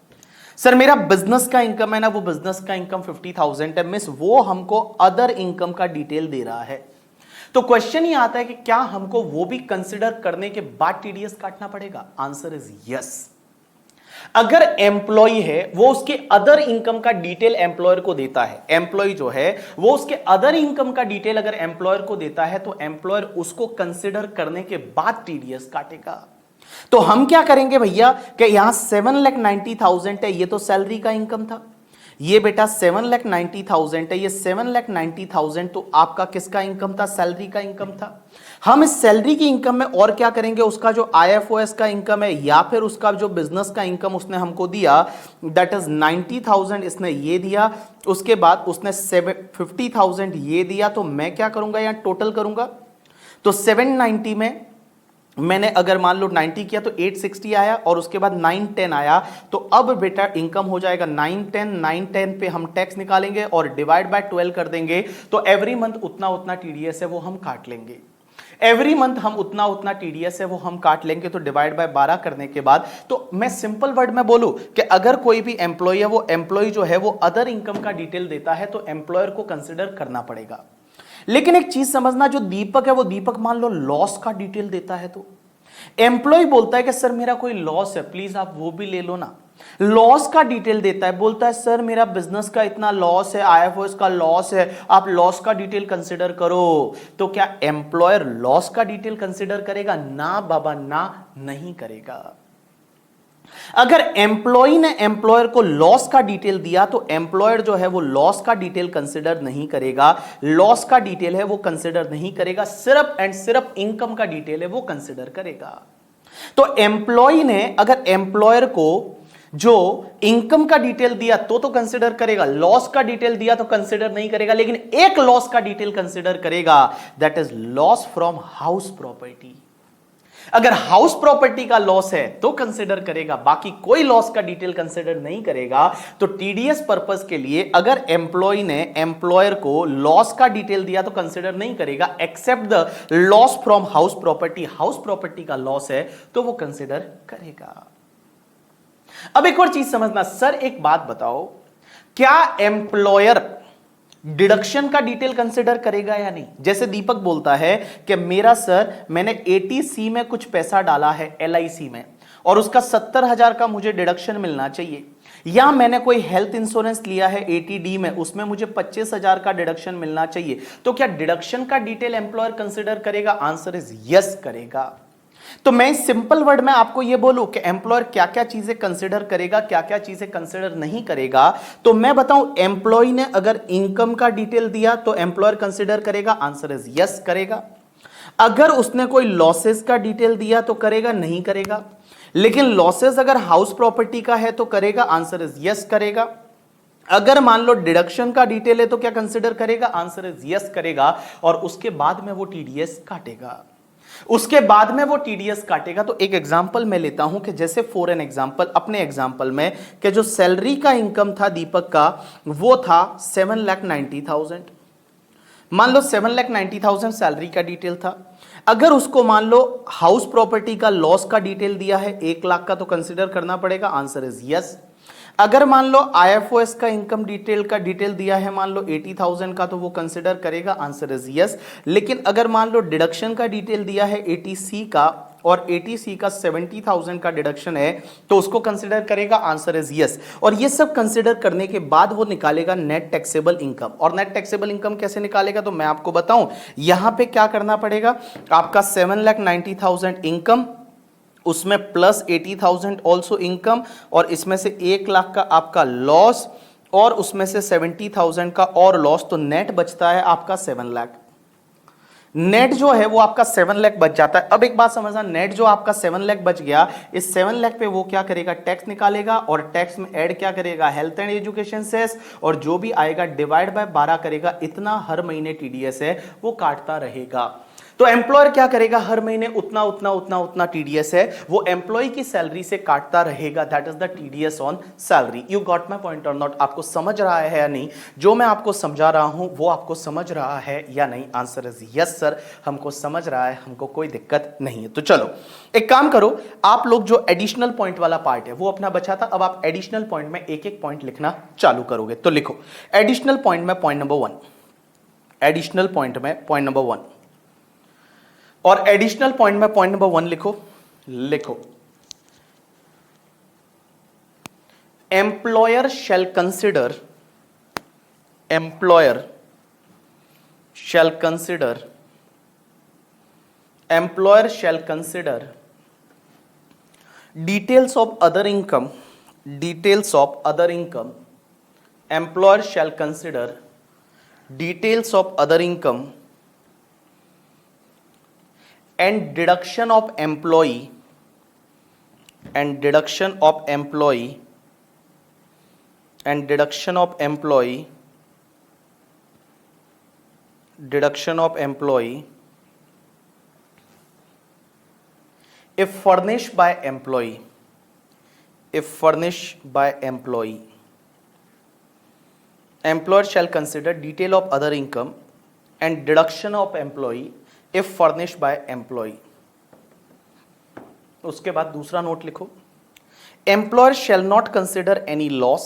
सर मेरा बिजनेस का इनकम है ना, वो बिजनेस का इनकम 50,000 है। मींस वो हमको अदर इनकम का डिटेल दे रहा है। तो क्वेश्चन ये आता है कि क्या हमको वो भी कंसिडर करने के बाद टीडीएस काटना पड़ेगा? Answer is yes. अगर एम्प्लॉय है वो उसके अदर इनकम का डिटेल एम्प्लॉयर को देता है, एम्प्लॉय जो है वो उसके अदर इनकम का डिटेल अगर एम्प्लॉयर को देता है तो एम्प्लॉयर उसको कंसिडर करने के बाद टीडीएस काटेगा। तो हम क्या करेंगे भैया कि यहां 7,90,000 है, ये तो सैलरी का इनकम था, ये बेटा 7,90,000 है, ये 7,90,000 तो आपका किसका इनकम था? सैलरी का इनकम था। हम इस सैलरी की इनकम में और क्या करेंगे, उसका जो आईएफओएस का इनकम है या फिर उसका जो बिजनेस का इनकम उसने हमको दिया, दैट इज 90,000 इसने ये दिया, उसके बाद उसने 50,000 ये दिया, तो मैं क्या करूंगा यहां टोटल करूंगा। तो 790 में मैंने अगर मान लो 90 किया तो 860 आया और उसके बाद 910 आया, तो अब बेटा इनकम हो जाएगा 910 पे हम टैक्स निकालेंगे और डिवाइड बाय 12 कर देंगे, तो एवरी मंथ उतना टीडीएस है वो हम काट लेंगे। एवरी मंथ हम उतना टीडीएस है वो हम काट लेंगे, तो डिवाइड बाय 12 करने के बाद, तो मैं सिंपल वर्ड में बोलूं कि अगर कोई भी एम्प्लॉय है, वो एम्प्लॉय जो है वो अदर इनकम का डिटेल देता है तो एम्प्लॉयर को कंसिडर करना पड़ेगा। लेकिन एक चीज समझना, जो दीपक है वो दीपक मान लो लॉस का डिटेल देता है, तो एम्प्लॉय बोलता है कि सर मेरा कोई लॉस है, प्लीज आप वो भी ले लो ना। लॉस का डिटेल देता है, बोलता है सर मेरा बिजनेस का इतना लॉस है, आईएफओएस का लॉस है, आप लॉस का डिटेल कंसिडर करो। तो क्या एम्प्लॉयर लॉस का डिटेल कंसिडर करेगा? ना बाबा ना, नहीं करेगा। अगर एम्प्लॉय ने एम्प्लॉयर को लॉस का डिटेल दिया तो एम्प्लॉयर जो है वो लॉस का डिटेल कंसिडर नहीं करेगा, लॉस का डिटेल है वो कंसिडर नहीं करेगा, सिर्फ एंड सिर्फ इनकम का डिटेल है वो कंसिडर करेगा। तो एम्प्लॉय ने अगर एम्प्लॉयर को जो इनकम का डिटेल दिया तो कंसिडर करेगा, लॉस का डिटेल दिया तो कंसिडर नहीं करेगा, लेकिन एक लॉस का डिटेल कंसिडर करेगा, that is loss from house property. अगर हाउस प्रॉपर्टी का लॉस है तो कंसिडर करेगा, बाकी कोई लॉस का डिटेल कंसिडर नहीं करेगा। तो टीडीएस पर्पस के लिए अगर एम्प्लॉय ने एम्प्लॉयर को लॉस का डिटेल दिया तो कंसिडर नहीं करेगा, except the loss from house property. House property का लॉस है तो वो कंसिडर करेगा। अब एक और चीज समझना, सर एक बात बताओ, क्या एम्प्लॉयर डिडक्शन का डिटेल कंसिडर करेगा या नहीं? जैसे दीपक बोलता है कि मेरा सर मैंने एटीसी में कुछ पैसा डाला है एलआईसी में और उसका 70,000 का मुझे डिडक्शन मिलना चाहिए, या मैंने कोई हेल्थ इंश्योरेंस लिया है एटीडी में, उसमें मुझे 25,000 का डिडक्शन मिलना चाहिए, तो क्या डिडक्शन का डिटेल एम्प्लॉयर कंसिडर करेगा? आंसर इज यस करेगा। तो मैं सिंपल वर्ड में आपको यह बोलूं कि एम्प्लॉयर क्या क्या चीजें कंसिडर करेगा, क्या क्या चीजें कंसिडर नहीं करेगा, तो मैं बताऊं एम्प्लॉय ने अगर इनकम का डिटेल दिया तो एम्प्लॉयर कंसिडर करेगा, आंसर इज यस करेगा। अगर उसने कोई लॉसेस का डिटेल दिया तो करेगा, नहीं करेगा। लेकिन लॉसेस अगर हाउस प्रॉपर्टी का है तो करेगा, आंसर इज यस करेगा। अगर मान लो डिडक्शन का डिटेल है तो क्या कंसिडर करेगा, आंसर इज यस करेगा। और उसके बाद में वो टीडीएस काटेगा, उसके बाद में वो टीडीएस काटेगा। तो एक एग्जांपल मैं लेता हूं कि जैसे फॉर एन एग्जांपल, अपने एग्जांपल में कि जो सैलरी का इनकम था दीपक का वो था 7,90,000। मान लो 7,90,000 सैलरी का डिटेल था। अगर उसको मान लो हाउस प्रॉपर्टी का लॉस का डिटेल दिया है 1 लाख का, तो कंसिडर करना पड़ेगा, आंसर इज यस। अगर मान लो IFOS का इनकम डिटेल का डिटेल दिया है मान लो 80,000 का, तो वो कंसिडर करेगा, आंसर इज यस। लेकिन अगर मान लो डिडक्शन का डिटेल दिया है 80C का और 80C का 70,000 का डिडक्शन है, तो उसको कंसिडर करेगा, आंसर इज यस। और ये सब कंसिडर करने के बाद वो निकालेगा नेट टैक्सेबल इनकम। और नेट टैक्सेबल इनकम कैसे निकालेगा, तो मैं आपको बताऊं, यहां पे क्या करना पड़ेगा, आपका 7,90,000 इनकम, उसमें प्लस 80,000 ऑल्सो इनकम, और इसमें से 1 लाख का आपका लॉस, और उसमें से 70,000 का और लॉस, तो नेट बचता है आपका 7 लाख। नेट जो है वो आपका 7 लाख बच जाता है। अब एक बात समझना, नेट जो आपका 7 लाख बच गया, इस 7 लाख पे वो क्या करेगा, टैक्स निकालेगा, और टैक्स में ऐड क्या करेगा, हेल्थ एंड एजुकेशन सेस, और जो भी आएगा डिवाइड बाय 12 करेगा, इतना हर महीने TDS है वो काटता रहेगा। तो एम्प्लॉयर क्या करेगा, हर महीने उतना उतना उतना उतना TDS है वो एम्प्लॉय की सैलरी से काटता रहेगा, that is the TDS on salary. You got my point or not? आपको समझ रहा है या नहीं? जो मैं आपको समझा रहा हूं वो आपको समझ रहा है या नहीं? आंसर इज यस सर, हमको समझ रहा है, हमको कोई दिक्कत नहीं है। तो चलो एक काम करो, आप लोग जो एडिशनल पॉइंट वाला पार्ट है वो अपना बचा था, अब आप एडिशनल पॉइंट में एक एक पॉइंट लिखना चालू करोगे। तो लिखो एडिशनल पॉइंट में पॉइंट नंबर 1, एडिशनल पॉइंट में पॉइंट नंबर 1, और एडिशनल पॉइंट में पॉइंट नंबर 1 लिखो employer shall consider, employer shall consider, employer shall consider details of other income, details of other income, employer shall consider details of other income and deduction of employee, and deduction of employee, and deduction of employee, deduction of employee if furnished by employee, if furnished by employee, employer shall consider detail of other income and deduction of employee if furnished by employee। उसके बाद दूसरा note लिखो, employer shall not consider any loss,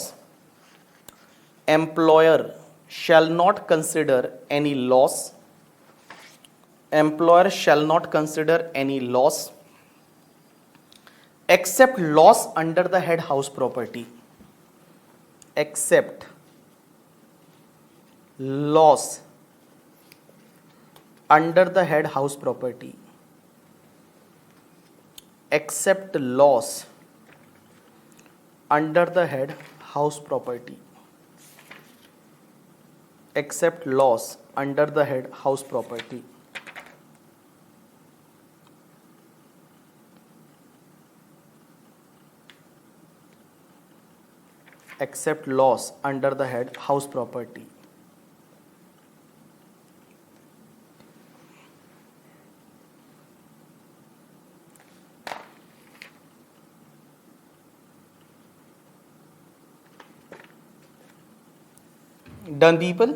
employer shall not consider any loss, employer shall not consider any loss except loss under the head house property, except loss under the head house property, except loss under the head house property, except loss under the head house property, except loss under the head house property। Done people?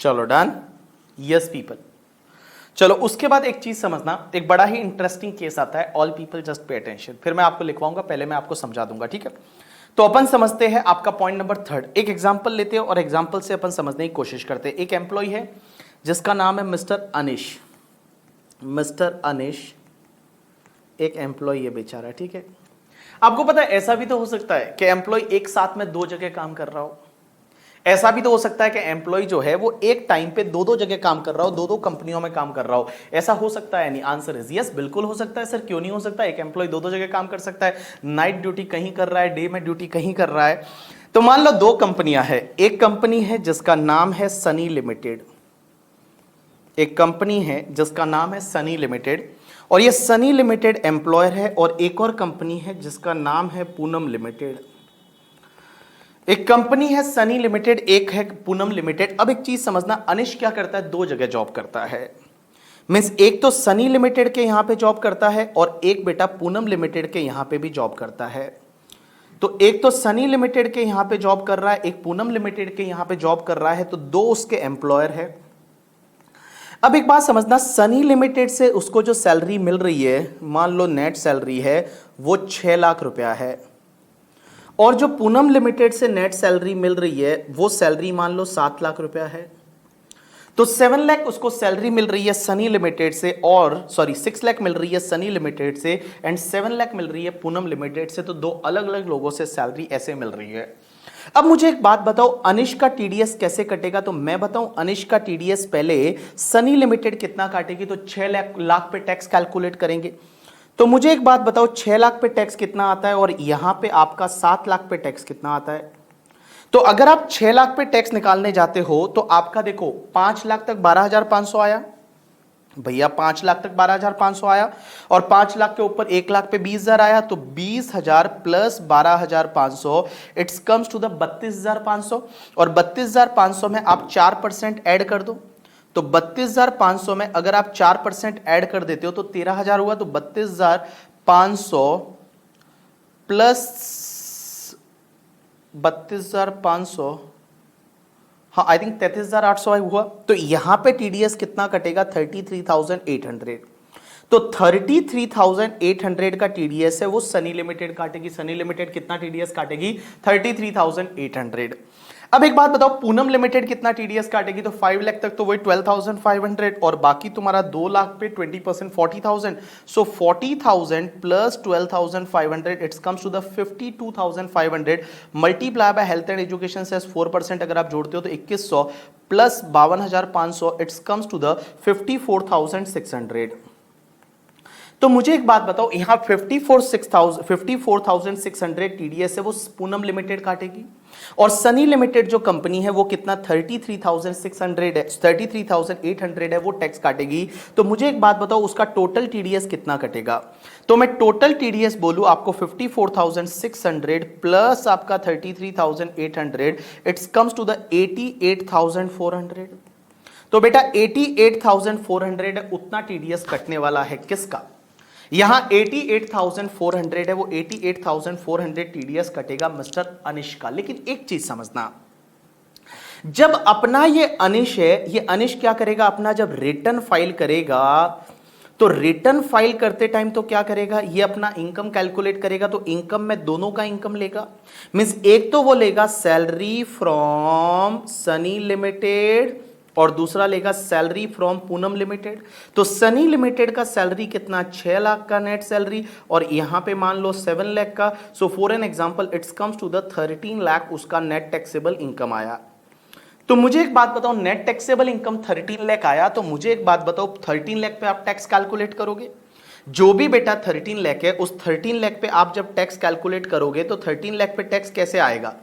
चलो done, yes people. चलो उसके बाद एक चीज समझना, एक बड़ा ही interesting case आता है, all people just pay attention. फिर मैं आपको लिखवाऊंगा, पहले मैं आपको समझा दूंगा, ठीक है? तो अपन समझते हैं आपका पॉइंट नंबर 3। एक एग्जांपल लेते हैं और एग्जांपल से अपन समझने की कोशिश करते हैं। एक एम्प्लॉय है जिसका नाम है मिस्टर अनिश, मिस्टर अनिश एक एम्प्लॉय है बेचारा, ठीक है? आपको पता है ऐसा भी तो हो सकता है कि एम्प्लॉय एक साथ में 2 जगह काम कर रहा हो। ऐसा भी तो हो सकता है कि एम्प्लॉय जो है वो एक टाइम पे 2-2 जगह काम कर रहा हो, 2-2 कंपनियों में काम कर रहा हो। ऐसा हो सकता है नहीं? आंसर इज यस, बिल्कुल हो सकता है सर, क्यों नहीं हो सकता? एक एम्प्लॉय 2-2 जगह काम कर सकता है, नाइट ड्यूटी कहीं कर रहा है, डे में ड्यूटी कहीं कर रहा है। तो मान लो 2 कंपनियां हैं, एक कंपनी है जिसका नाम है सनी लिमिटेड, एक कंपनी है जिसका नाम है सनी लिमिटेड, और ये सनी लिमिटेड एम्प्लॉयर है, और एक और कंपनी है जिसका नाम है पूनम लिमिटेड। एक कंपनी है सनी लिमिटेड, एक है पूनम लिमिटेड। अब एक चीज समझना, अनिश क्या करता है? 2 जगह जॉब करता है। मीन्स एक तो सनी लिमिटेड के यहां पे जॉब करता है और एक बेटा पूनम लिमिटेड के यहां पे भी जॉब करता है। तो एक तो सनी लिमिटेड के यहां पे जॉब कर रहा है, एक पूनम लिमिटेड के यहां पे जॉब कर रहा है, तो दो उसके एम्प्लॉयर है। अब एक बात समझना, सनी लिमिटेड से उसको जो सैलरी मिल रही है, मान लो नेट सैलरी है वो 6 लाख रुपया है, और जो पूनम लिमिटेड से नेट सैलरी मिल रही है वो सैलरी मान लो 7 लाख रुपया है। तो 7 लाख उसको सैलरी मिल रही है सनी लिमिटेड से, और 6 लाख मिल रही है सनी लिमिटेड से एंड 7 लाख मिल रही है पूनम लिमिटेड से। तो दो अलग अलग लोगों से सैलरी ऐसे मिल रही है। अब मुझे एक बात बताओ, अनिश का टीडीएस कैसे कटेगा? तो मैं बताऊं, अनिश का टीडीएस पहले सनी लिमिटेड कितना काटेगी, तो 6 लाख पे टैक्स कैलकुलेट करेंगे। तो मुझे एक बात बताओ, 6 लाख पे टैक्स कितना आता है और यहां पे आपका 7 लाख पे टैक्स कितना आता है? तो अगर आप 6 लाख पे टैक्स निकालने जाते हो तो आपका देखो 5 लाख तक 12,500 आया भैया, 5 लाख तक 12,500 आया, और 5 लाख के ऊपर 1 लाख पे 20,000 आया, तो 20,000 plus 12,500 it's comes to the 32,500। और 32,500 में आप 4% ऐड कर दो, तो 32,500 में अगर आप 4% ऐड कर देते हो तो 13,000 हुआ। तो 32,500 प्लस 32,500, हाँ आई थिंक 33,800 हुआ। तो यहां पे टीडीएस कितना कटेगा? 33,800। तो 33,800 का टीडीएस है वो सनी लिमिटेड काटेगी। सनी लिमिटेड कितना टीडीएस काटेगी? 33,800। अब एक बात बताओ, पूनम लिमिटेड कितना टीडीएस काटेगी? तो 5 लाख तक तो वही 12,500, और बाकी तुम्हारा 2 लाख पे 20% 40,000। So 40,000 plus 12,500 it's comes to the 52,500 multiply by health and education cess 4%। अगर आप जोड़ते हो तो 2100 plus 52,500 it's comes to the 54,600। तो मुझे एक बात बताओ, यहां 54,600 टीडीएस है वो पूनम लिमिटेड काटेगी, और सनी लिमिटेड जो कंपनी है वो कितना 33,600 है, 33,800 है वो टैक्स काटेगी। तो मुझे एक बात बताओ, उसका टोटल टीडीएस कितना कटेगा? तो मैं टोटल टीडीएस बोलूं आपको 54,600 प्लस आपका 33,800 इट्स कम्स टू द 88,400। तो बेटा 88,400 है उतना टीडीएस कटने वाला है किसका? यहां 88,400 है, वो 88,400 टीडीएस कटेगा मिस्टर अनिश का। लेकिन एक चीज समझना, जब अपना ये अनिश है, ये अनिश क्या करेगा? अपना जब रिटर्न फाइल करेगा तो रिटर्न फाइल करते टाइम तो क्या करेगा? ये अपना इनकम कैलकुलेट करेगा। तो इनकम में दोनों का इनकम लेगा, मींस एक तो वो लेगा सैलरी फ्रॉम सनी लिमिटेड और दूसरा लेगा सैलरी फ्रॉम पूनम लिमिटेड। तो सनी लिमिटेड का सैलरी कितना? 6 लाख का नेट सैलरी, और यहां पे मान लो 7 लाख का। So for an example it's comes to the 13 lakh उसका नेट टैक्सेबल इनकम आया। तो मुझे एक बात बताओ, नेट टैक्सेबल इनकम 13 लाख आया, तो मुझे एक बात बताओ 13 लाख पे आप टैक्स कैलकुलेट करोगे? जो भी बेटा 13 लाख है उस 13 लाख पे आप जब टैक्स कैलकुलेट करोगे तो 13 लाख पे टैक्स कैसे आएगा?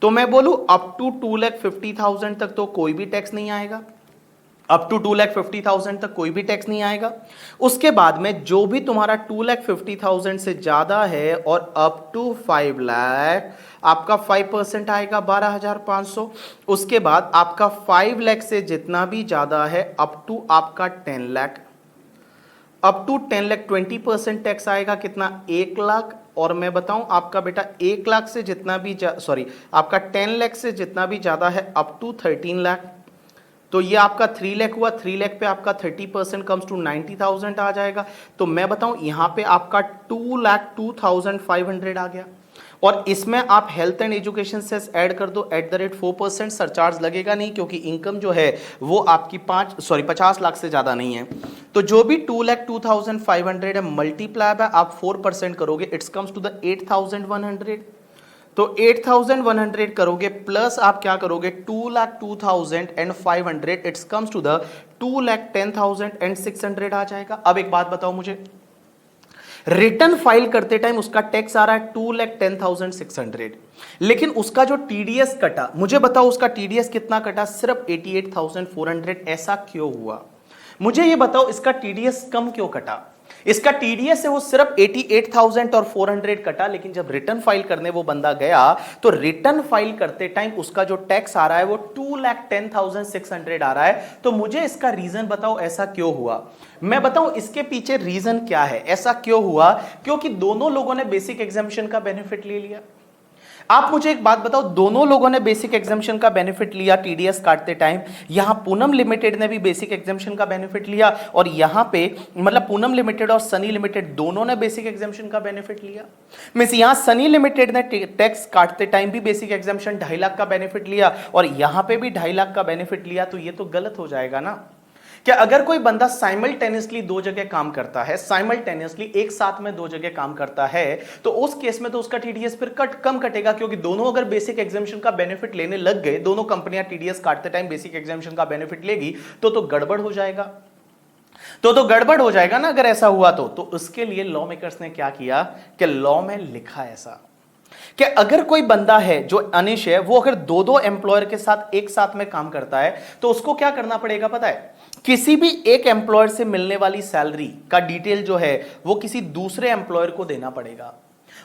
तो मैं बोलूं अप टू 2,50,000 तक तो कोई भी टैक्स नहीं आएगा, अप टू 2,50,000 तक कोई भी टैक्स नहीं आएगा। उसके बाद में जो भी तुम्हारा 2,50,000 से ज्यादा है और अप टू 5 लाख आपका 5% आएगा 12,500। उसके बाद आपका 5 लाख से जितना भी ज्यादा है अप टू आपका 10 lakh, up to 10 lakh 20% tax आएगा कितना? 1 लाख। और मैं बताऊं आपका बेटा 1 लाख से जितना भी आपका 10 लाख से जितना भी ज्यादा है अप टू 13 लाख, तो ये आपका 3 लाख हुआ। 3 लाख पे आपका 30% कम्स टू 90,000 आ जाएगा। तो मैं बताऊं यहां पे आपका 2,02,500 आ गया, और इसमें आप health and education cess add कर दो @4%। सरचार्ज लगेगा नहीं क्योंकि इनकम जो है वो आपकी 50 लाख से ज्यादा नहीं है। तो जो भी 2,02,500 है मल्टीप्लाई बाय आप 4% करोगे इट्स कम्स टू द 8,100। तो 8,100 करोगे प्लस आप क्या करोगे 2,02,500 इट्स कम्स टू द 2,10,600 आ जाएगा। अब एक बात बताओ मुझे, रिटर्न फाइल करते टाइम उसका टैक्स आ रहा है 2,10,600, लेकिन उसका जो टीडीएस कटा, मुझे बताओ उसका टीडीएस कितना कटा? सिर्फ 88,400। ऐसा क्यों हुआ? मुझे ये बताओ इसका टीडीएस कम क्यों कटा? इसका टीडीएस है वो सिर्फ 88,000 और 400 कटा, लेकिन जब रिटर्न फाइल करने वो बंदा गया तो रिटर्न फाइल करते टाइम उसका जो टैक्स आ रहा है वो 2,10,600 आ रहा है। तो मुझे इसका रीजन बताओ, ऐसा क्यों हुआ? मैं बताऊं इसके पीछे रीजन क्या है, ऐसा क्यों हुआ? क्योंकि दोनों लोगों ने बेसिक एग्जामिशन का बेनिफिट ले लिया। आप मुझे एक बात बताओ, दोनों लोगों ने बेसिक एग्जामिशन का बेनिफिट लिया टीडीएस काटते टाइम। यहां पूनम लिमिटेड ने भी बेसिक एग्जामिशन का बेनिफिट लिया, और यहां पे मतलब पूनम लिमिटेड और सनी लिमिटेड दोनों ने बेसिक एग्जामिशन का बेनिफिट लिया। मींस यहां सनी लिमिटेड ने टैक्स काटते टाइम भी बेसिक एग्जामिशन 2.5 लाख का बेनिफिट लिया, और यहां पे भी 2.5 लाख का बेनिफिट लिया। तो ये तो गलत हो जाएगा ना। क्या अगर कोई बंदा साइमल्टेनियसली दो जगह काम करता है, साइमल्टेनियसली एक साथ में दो जगह काम करता है, तो उस केस में तो उसका टीडीएस फिर कम कटेगा, क्योंकि दोनों अगर बेसिक एग्जामिशन का बेनिफिट लेने लग गए, दोनों कंपनियां टीडीएस काटते टाइम बेसिक एग्जामिशन का बेनिफिट लेगी, तो गड़बड़ हो जाएगा। तो गड़बड़ हो जाएगा ना अगर ऐसा हुआ तो उसके लिए लॉ मेकर्स ने क्या किया कि लॉ में लिखा ऐसा कि अगर कोई बंदा है जो अनिश है, वो अगर दो एम्प्लॉयर के साथ एक साथ में काम करता है, तो उसको क्या करना पड़ेगा पता है? किसी भी एक एम्प्लॉयर से मिलने वाली सैलरी का डिटेल जो है वो किसी दूसरे एम्प्लॉयर को देना पड़ेगा,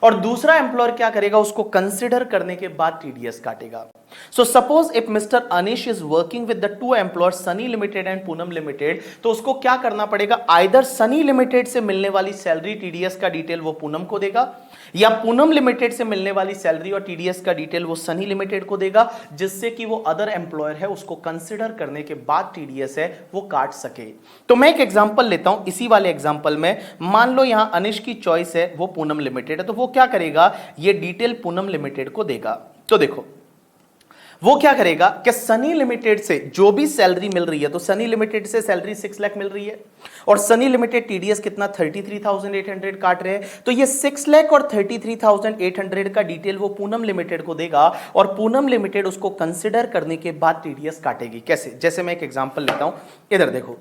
और दूसरा एम्प्लॉयर क्या करेगा, उसको कंसिडर करने के बाद टीडीएस काटेगा। So suppose if mister Anish is working with the two employers Sunny limited and Poonam limited, तो उसको क्या करना पड़ेगा? आइदर सनी लिमिटेड से मिलने वाली सैलरी टीडीएस का डिटेल वो पूनम को देगा, या पूनम लिमिटेड से मिलने वाली सैलरी और टीडीएस का डिटेल वो सनी लिमिटेड को देगा, जिससे कि वो अदर एम्प्लॉयर है उसको कंसिडर करने के बाद टीडीएस है वो काट सके। तो मैं एक एग्जांपल लेता हूं। इसी वाले एग्जांपल में मान लो यहां अनिश की चॉइस है वो पूनम लिमिटेड है, तो वो क्या करेगा? ये डिटेल पूनम लिमिटेड को देगा। तो देखो वो क्या करेगा कि सनी लिमिटेड से जो भी सैलरी मिल रही है, तो सनी लिमिटेड से सैलरी 6 लाख मिल रही है, और सनी लिमिटेड टीडीएस कितना 33,800 काट रहे हैं, तो ये 6 लाख और 33,800 का डिटेल वो पूनम लिमिटेड को देगा, और पूनम लिमिटेड उसको कंसिडर करने के बाद टीडीएस काटेगी। कैसे? जैसे मैं एक एग्जांपल लेता हूं, इधर देखो।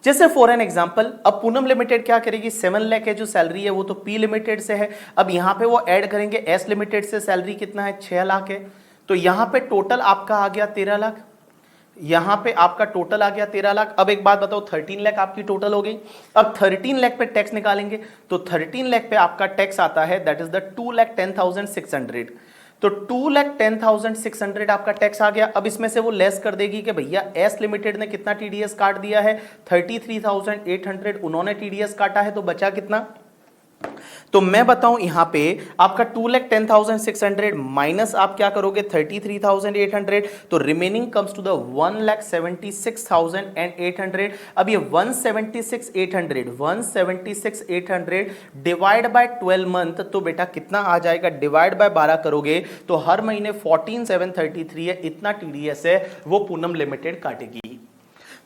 जैसे फॉर एन एग्जांपल, अब पूनम लिमिटेड क्या करेगी? 7 लाख है जो सैलरी है वो तो पी लिमिटेड से है। अब यहां पे वो ऐड करेंगे एस लिमिटेड से सैलरी कितना है? 6 लाख है। तो यहां पे टोटल आपका आ गया 13 लाख, यहां पे आपका टोटल आ गया 13 लाख। अब एक बात बताओ, 13 लाख आपकी टोटल हो गई। अब 13 लाख पे टैक्स निकालेंगे, तो 13 लाख पे आपका टैक्स आता है दैट इज द 2,10,600। तो 2,10,600 आपका टैक्स आ गया। अब इसमें से वो लेस कर देगी कि भैया एस लिमिटेड ने कितना टीडीएस काट दिया है? 33,800 उन्होंने टीडीएस काटा है, तो बचा कितना? तो मैं बताऊं यहां पे आपका 2,10,600 माइनस आप क्या करोगे? 33,800, तो रिमेनिंग कम्स टू द 1,76,800। अब ये 176,800 डिवाइड बाय 12 मंथ, तो बेटा कितना आ जाएगा? डिवाइड बाय 12 करोगे तो हर महीने 14,733 है, इतना टीडीएस है वो पूनम लिमिटेड काटेगी।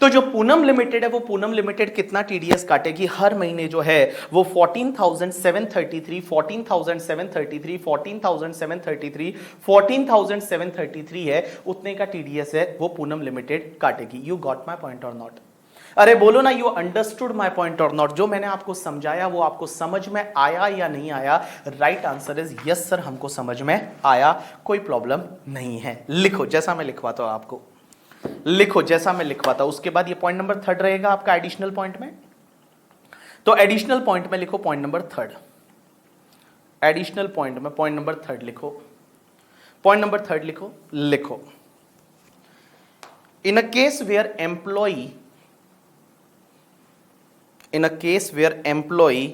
तो जो पूनम लिमिटेड है वो पूनम लिमिटेड कितना टीडीएस काटेगी? हर महीने जो है वो 14,733 14,733 14,733 14,733 है, उतने का टीडीएस है वो पूनम लिमिटेड काटेगी। You got my point or not? अरे बोलो ना, you understood my point or not? जो मैंने आपको समझाया वो आपको समझ में आया या नहीं आया? Right answer is yes sir, हमको समझ में आया, कोई प्रॉब्लम नहीं है। लिखो जैसा मैं लिखवाता हूं आपको, लिखो जैसा मैं लिखवाता हूं। उसके बाद ये पॉइंट नंबर 3 रहेगा आपका एडिशनल पॉइंट में। तो एडिशनल पॉइंट में लिखो पॉइंट नंबर 3, एडिशनल पॉइंट में पॉइंट नंबर 3 लिखो, पॉइंट नंबर 3 लिखो। लिखो in a case where employee, in a case where employee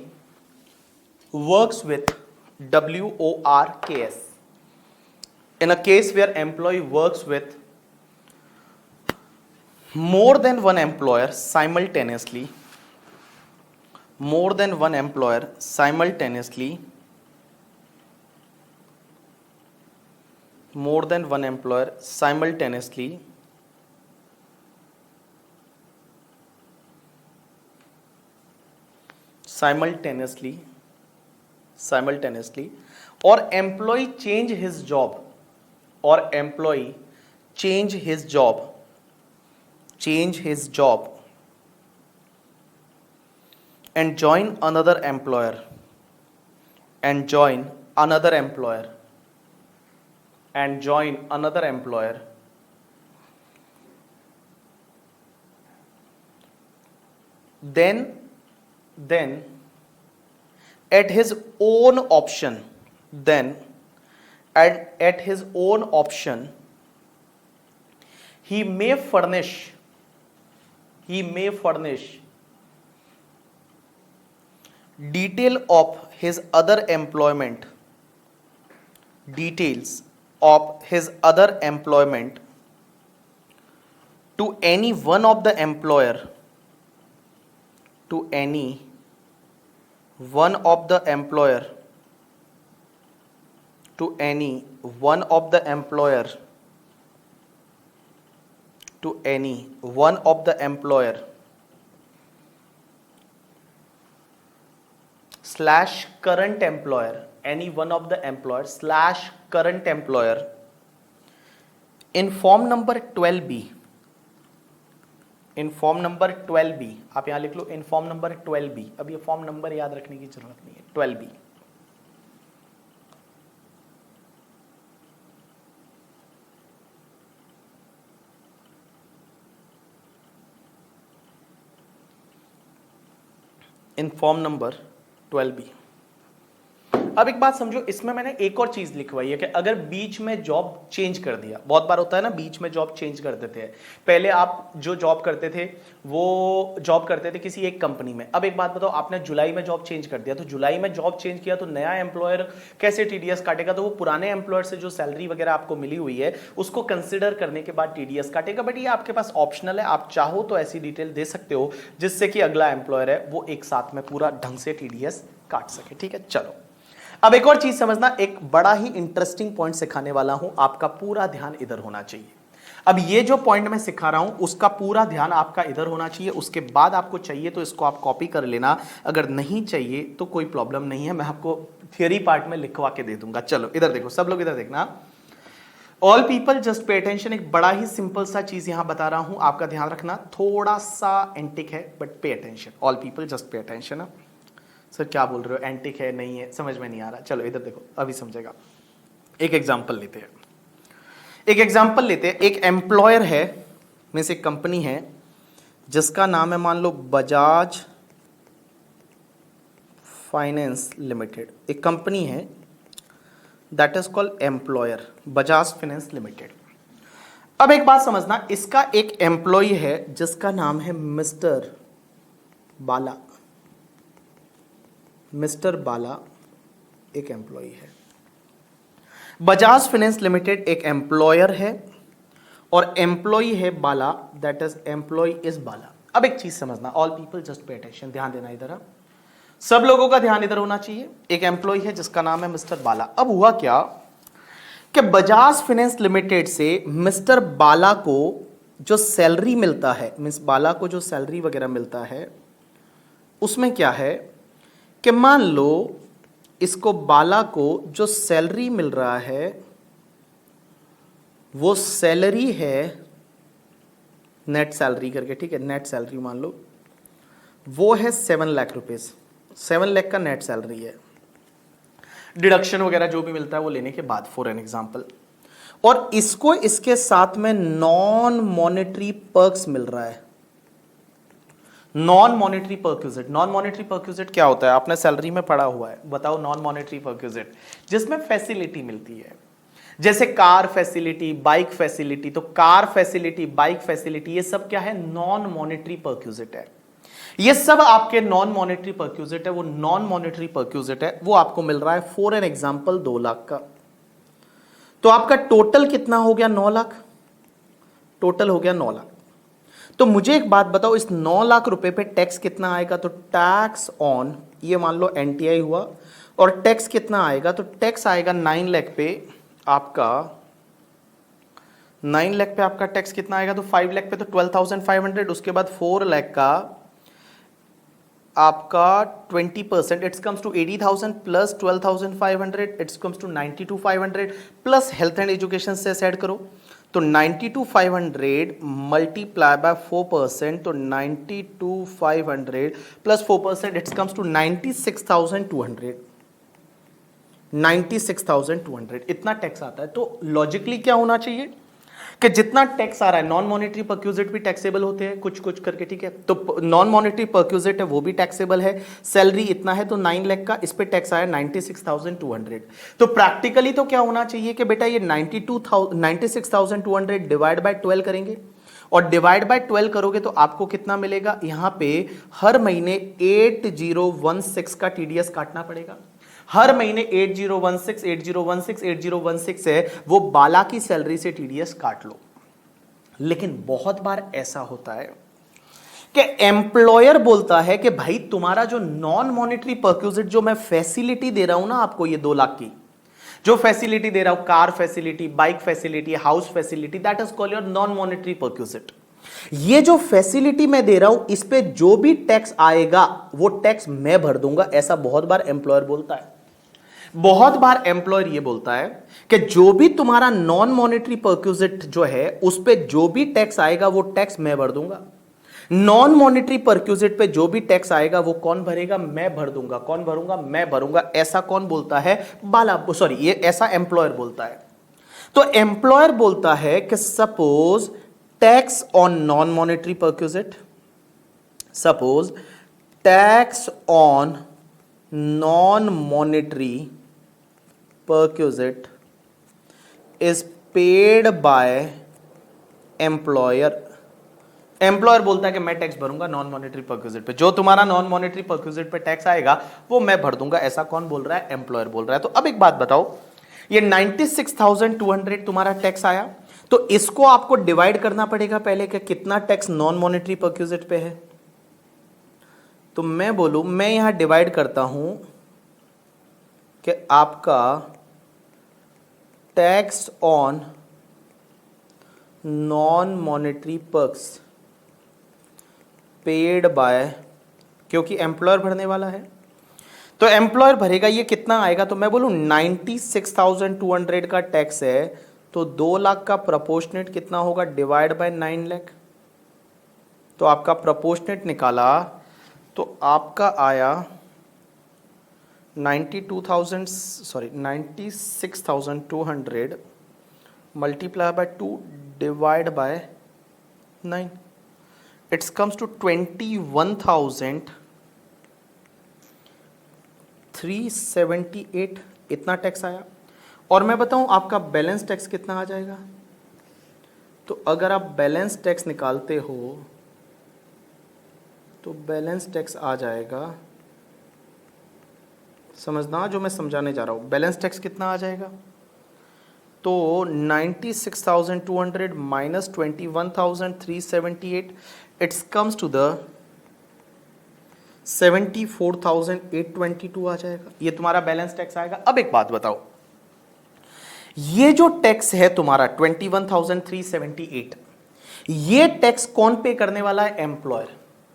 works with WORKS, in a case where employee works with more than one employer simultaneously, more than one employer simultaneously, more than one employer simultaneously, simultaneously, or employee change his job, or employee change his job and join another employer, and join another employer, and join another employer, then at his own option, then at his own option he may furnish details of his other employment to any one of the employer to any one of the employer to any one of the employer to any one of the employer slash current employer, any one of the employer slash current employer in form number 12b, in form number 12b, आप यहां लिख लो in form number 12b, अब ये form number याद रखने की जरूरत नहीं है, 12b। In form number 12b। अब एक बात समझो, इसमें मैंने एक और चीज लिखवाई है कि अगर बीच में जॉब चेंज कर दिया, बहुत बार होता है ना बीच में जॉब चेंज कर देते हैं। पहले आप जो जॉब करते थे वो जॉब करते थे किसी एक कंपनी में, अब एक बात बताओ आपने जुलाई में जॉब चेंज कर दिया, तो जुलाई में जॉब चेंज किया तो नया एम्प्लॉयर कैसे टीडीएस काटेगा? तो वो पुराने एम्प्लॉयर से जो सैलरी वगैरह आपको मिली हुई है उसको कंसिडर करने के बाद टीडीएस काटेगा। बट ये आपके पास ऑप्शनल है, आप चाहो तो ऐसी डिटेल दे सकते हो जिससे कि अगला एम्प्लॉयर है वो एक साथ में पूरा ढंग से टीडीएस काट सके। ठीक है, चलो अब एक और चीज समझना, एक बड़ा ही इंटरेस्टिंग पॉइंट सिखाने वाला हूं, आपका पूरा ध्यान इधर होना चाहिए। अब ये जो पॉइंट मैं सिखा रहा हूं उसका पूरा ध्यान आपका इधर होना चाहिए। उसके बाद आपको चाहिए तो इसको आप कॉपी कर लेना, अगर नहीं चाहिए तो कोई प्रॉब्लम नहीं है, मैं आपको थियरी पार्ट में लिखवा के दे दूंगा। चलो इधर देखो, सब लोग इधर देखना। All people just pay attention, एक बड़ा ही सिंपल सा चीज यहां बता रहा हूं, आपका ध्यान रखना, थोड़ा सा एंटिक है but pay attention. All people just pay attention. Sir क्या बोल रहे हो, एंटिक है नहीं है, समझ में नहीं आ रहा। चलो इधर देखो, अभी समझेगा। एक एग्जांपल लेते हैं, एक एम्प्लॉयर है, में से कंपनी है जिसका नाम है मान लो बजाज फाइनेंस लिमिटेड। एक कंपनी है that is called employer Bajaj finance limited. अब एक बात समझना, इसका एक एम्प्लॉय है जिसका नाम है मिस्टर बाला। मिस्टर बाला एक एम्प्लॉय है, बजाज फाइनेंस लिमिटेड एक एम्प्लॉयर है और एम्प्लॉय है बाला, दैट इज एम्प्लॉय इज बाला। अब एक चीज समझना, all people just pay attention, ध्यान देना इधर, सब लोगों का ध्यान इधर होना चाहिए। एक एम्प्लॉय है जिसका नाम है मिस्टर बाला। अब हुआ क्या कि बजाज फाइनेंस लिमिटेड से मिस्टर बाला को जो सैलरी मिलता है, मिस बाला को जो सैलरी वगैरह मिलता है उसमें क्या है कि मान लो इसको बाला को जो सैलरी मिल रहा है वो सैलरी है नेट सैलरी करके, ठीक है, नेट सैलरी मान लो वो है 7 लाख रुपीस, 7 लाख का नेट सैलरी है, डिडक्शन वगैरह जो भी मिलता है वो लेने के बाद, फॉर एन एग्जांपल। और इसको इसके साथ में नॉन मॉनेटरी पर्क्स मिल रहा है। Non monetary perquisite, non monetary perquisite क्या होता है, आपने सैलरी में पढ़ा हुआ है, बताओ। नॉन मॉनेटरी परक्विजिट जिसमें फैसिलिटी मिलती है, जैसे कार फैसिलिटी, बाइक फैसिलिटी। तो कार फैसिलिटी, बाइक फैसिलिटी, ये सब क्या है, नॉन मॉनेटरी परक्विजिट है। ये सब आपके नॉन मॉनेटरी परक्विजिट है। वो नॉन मॉनेटरी परक्विजिट है, वो आपको मिल रहा है फॉर एन एग्जांपल 2 लाख का। तो आपका टोटल कितना हो गया, 9 लाख, टोटल हो गया 9 लाख। तो मुझे एक बात बताओ, इस 9 लाख रुपए पे टैक्स कितना आएगा? तो टैक्स ऑन, ये मान लो एनटीआई हुआ, और टैक्स कितना आएगा? तो टैक्स आएगा 9 लाख पे आपका, 9 लाख पे आपका टैक्स कितना आएगा? तो 5 लाख पे तो 12,500, उसके बाद 4 लाख का आपका 20%, it's comes to 80,000 plus 12,500, it's comes to 92,500 plus health and education cess add करो तो 92,500 मल्टीप्लाई बाय 4%, तो 92,500 प्लस 4%, इट्स कम्स टू 96,200, 96,200 इतना टैक्स आता है। तो लॉजिकली क्या होना चाहिए, कि जितना टैक्स आ रहा है, नॉन मॉनेटरी परक्यूजिट भी टैक्सेबल होते हैं कुछ कुछ करके, ठीक है। तो नॉन मॉनेटरी परक्यूजिट है वो भी टैक्सेबल है। सैलरी इतना है तो 9 लाख का, इस पे टैक्स आया 96,200। तो प्रैक्टिकली तो क्या होना चाहिए कि बेटा ये 96,200 डिवाइड बाय 12 करेंगे, और डिवाइड बाय 12 करोगे तो आपको कितना मिलेगा, यहां पे हर महीने 8016 का टीडीएस काटना पड़ेगा। हर महीने 8016 है वो बाला की सैलरी से टीडीएस काट लो। लेकिन बहुत बार ऐसा होता है कि एम्प्लॉयर बोलता है कि भाई तुम्हारा जो नॉन मॉनेटरी परक्यूजिट जो मैं फैसिलिटी दे रहा हूं ना आपको, ये 2 लाख की जो फैसिलिटी दे रहा हूं, car facility, bike facility, house facility, that is called your non monetary perquisite. ये जो फैसिलिटी मैं दे रहा हूं इस पे जो भी टैक्स आएगा वो टैक्स मैं भर दूंगा, ऐसा बहुत बार एम्प्लॉयर बोलता है। बहुत बार एम्प्लॉयर ये बोलता है कि जो भी तुम्हारा नॉन मॉनेटरी परक्यूजिट जो है उस पे जो भी टैक्स आएगा वो टैक्स मैं भर दूंगा। नॉन मॉनेटरी परक्यूजिट पे जो भी टैक्स आएगा वो कौन भरेगा, मैं भर दूंगा। कौन भरूंगा, मैं भरूंगा। ऐसा कौन बोलता है, बाला, सॉरी, ये ऐसा एम्प्लॉयर बोलता है। तो एम्प्लॉयर बोलता है कि suppose tax on non monetary perquisite, suppose tax on non monetary perquisite is paid by employer। Employer बोलता है कि मैं टैक्स भरूंगा नॉन मॉनेटरी परक्यूजिट पे, जो तुम्हारा नॉन मॉनेटरी परक्यूजिट पे टैक्स आएगा वो मैं भर दूंगा। ऐसा कौन बोल रहा है, एम्प्लॉयर बोल रहा है। तो अब एक बात बताओ, ये 96,200 तुम्हारा टैक्स आया, तो इसको आपको डिवाइड करना पड़ेगा पहले कि कितना टैक्स नॉन मॉनेटरी परक्यूजिट पे है। तो मैं बोलूं, मैं यहां डिवाइड करता हूं कि आपका tax on non monetary perks paid by, क्योंकि एम्प्लॉयर भरने वाला है तो एम्प्लॉयर भरेगा, ये कितना आएगा। तो मैं बोलूं 96,200 का टैक्स है तो 2 लाख का प्रोपोर्शनेट कितना होगा, डिवाइड बाय 9 लाख। तो आपका प्रोपोर्शनेट निकाला तो आपका आया 96,200 multiply by 2 divide by 9, it comes to 21,378। इतना टैक्स आया। और मैं बताऊं आपका बैलेंस टैक्स कितना आ जाएगा। तो अगर आप बैलेंस टैक्स निकालते हो तो बैलेंस टैक्स आ जाएगा, समझना जो मैं समझाने जा रहा हूं, बैलेंस टैक्स कितना आ जाएगा। तो 96,200 minus 21,378, it's comes to the 74,822 आ जाएगा। ये तुम्हारा बैलेंस टैक्स आएगा। अब एक बात बताओ, ये जो टैक्स है तुम्हारा 21,378, ये टैक्स कौन पे करने वाला है, एम्प्लॉयर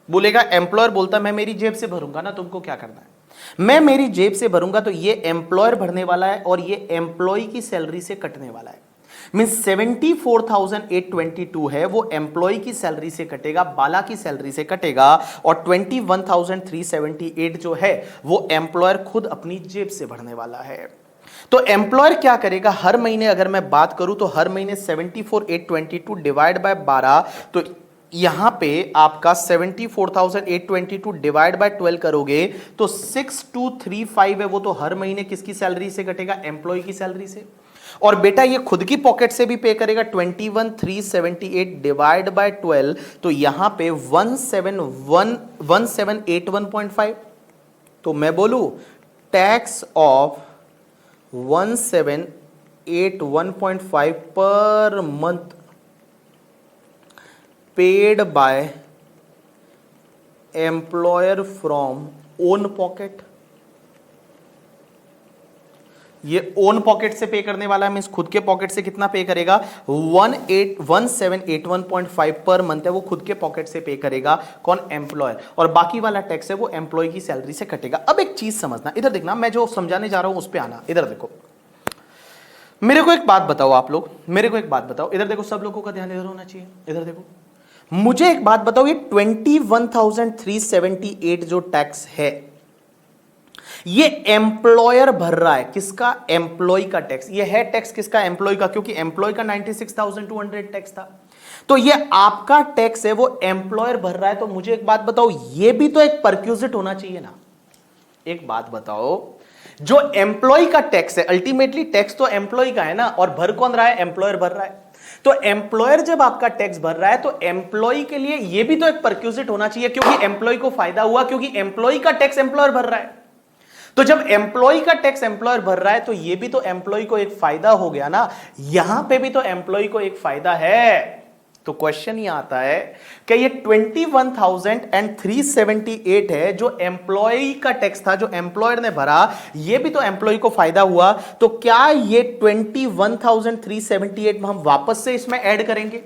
बोलेगा। एम्प्लॉयर बोलता है मैं मेरी जेब से भरूंगा ना, तुमको क्या करना है, मैं मेरी जेब से भरूंगा। तो ये एम्प्लॉयर भरने वाला है और ये एम्प्लॉय की सैलरी से कटने वाला है। मींस 74,822 है वो एम्प्लॉय की सैलरी से कटेगा, बाला की सैलरी से कटेगा, और 21,378 जो है वो एम्प्लॉयर खुद अपनी जेब से भरने वाला है। तो एम्प्लॉयर क्या करेगा, हर महीने अगर मैं बात करूं तो हर महीने 74,822 डिवाइड बाय 12, तो यहां पे आपका 74,822 डिवाइड बाय 12 करोगे तो 6235 है वो तो हर महीने किसकी सैलरी से कटेगा, एम्प्लॉय की सैलरी से। और बेटा ये खुद की पॉकेट से भी पे करेगा। 21,378 डिवाइड बाय 12, तो यहां पे 1781.5। तो मैं बोलूं tax of 1781.5 per month paid by employer from own pocket. ये ओन पॉकेट से पे करने वाला है, मींस खुद के पॉकेट से कितना पे करेगा, 1781.5 पर मंथ है वो खुद के पॉकेट से पे करेगा। कौन, एम्प्लॉयर। और बाकी वाला टैक्स है वो एम्प्लॉय की सैलरी से कटेगा। अब एक चीज समझना, इधर देखना, मैं जो समझाने जा रहा हूं उस पे आना। इधर देखो, मेरे को एक बात बताओ, आप लोग मेरे को एक बात बताओ, इधर देखो, सब लोगों का ध्यान इधर होना चाहिए। इधर देखो, मुझे एक बात बताओ, ये 21,378 जो टैक्स है ये एम्प्लॉयर भर रहा है किसका? एम्प्लॉय का टैक्स। ये है टैक्स किसका? एम्प्लॉय का, क्योंकि एम्प्लॉय का 96,200 टैक्स था। तो ये आपका टैक्स है, वो एम्प्लॉयर भर रहा है। तो मुझे एक बात बताओ, ये भी तो एक परक्यूजिट होना चाहिए ना। एक बात बताओ, जो एम्प्लॉय का टैक्स है, अल्टीमेटली टैक्स तो एम्प्लॉय का है ना, और भर कौन रहा है? एम्प्लॉयर भर रहा है। तो एम्प्लॉयर जब आपका टैक्स भर रहा है तो एम्प्लॉय के लिए यह भी तो एक परक्यूजिट होना चाहिए, क्योंकि एम्प्लॉय को फायदा हुआ, क्योंकि एम्प्लॉय का टैक्स एम्प्लॉयर भर रहा है। तो जब एम्प्लॉय का टैक्स एम्प्लॉयर भर रहा है तो यह भी तो एम्प्लॉय को एक फायदा हो गया ना। यहां पे भी तो एम्प्लॉय को एक फायदा है। तो क्वेश्चन ये आता है कि ये 21,378 है जो एम्प्लॉय का टैक्स था, जो एम्प्लॉयर ने भरा, ये भी तो एम्प्लॉय को फायदा हुआ। तो क्या ये 21,378 हम वापस से इसमें ऐड करेंगे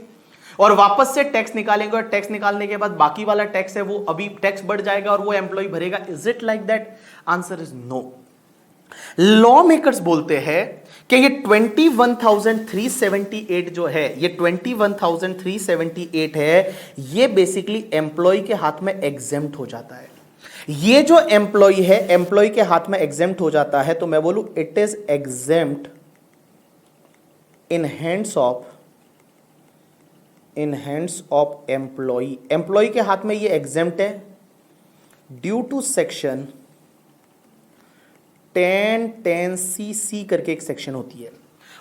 और वापस से टैक्स निकालेंगे, और टैक्स निकालने के बाद बाकी वाला टैक्स है वो अभी टैक्स बढ़ जाएगा और वो एम्प्लॉय भरेगा? Is it like that? Answer is no. Law makers बोलते हैं कि ये 21,378 जो है, ये 21,378 है, ये बेसिकली एम्प्लॉय के हाथ में एग्जेम्प्ट हो जाता है। ये जो एम्प्लॉय है, एम्प्लॉय के हाथ में एग्जेम्प्ट हो जाता है। तो मैं बोलूं it is exempt in hands of employee. Employee के हाथ में ये एग्जेम्प्ट है ड्यू टू सेक्शन 1010CC करके एक सेक्शन होती है,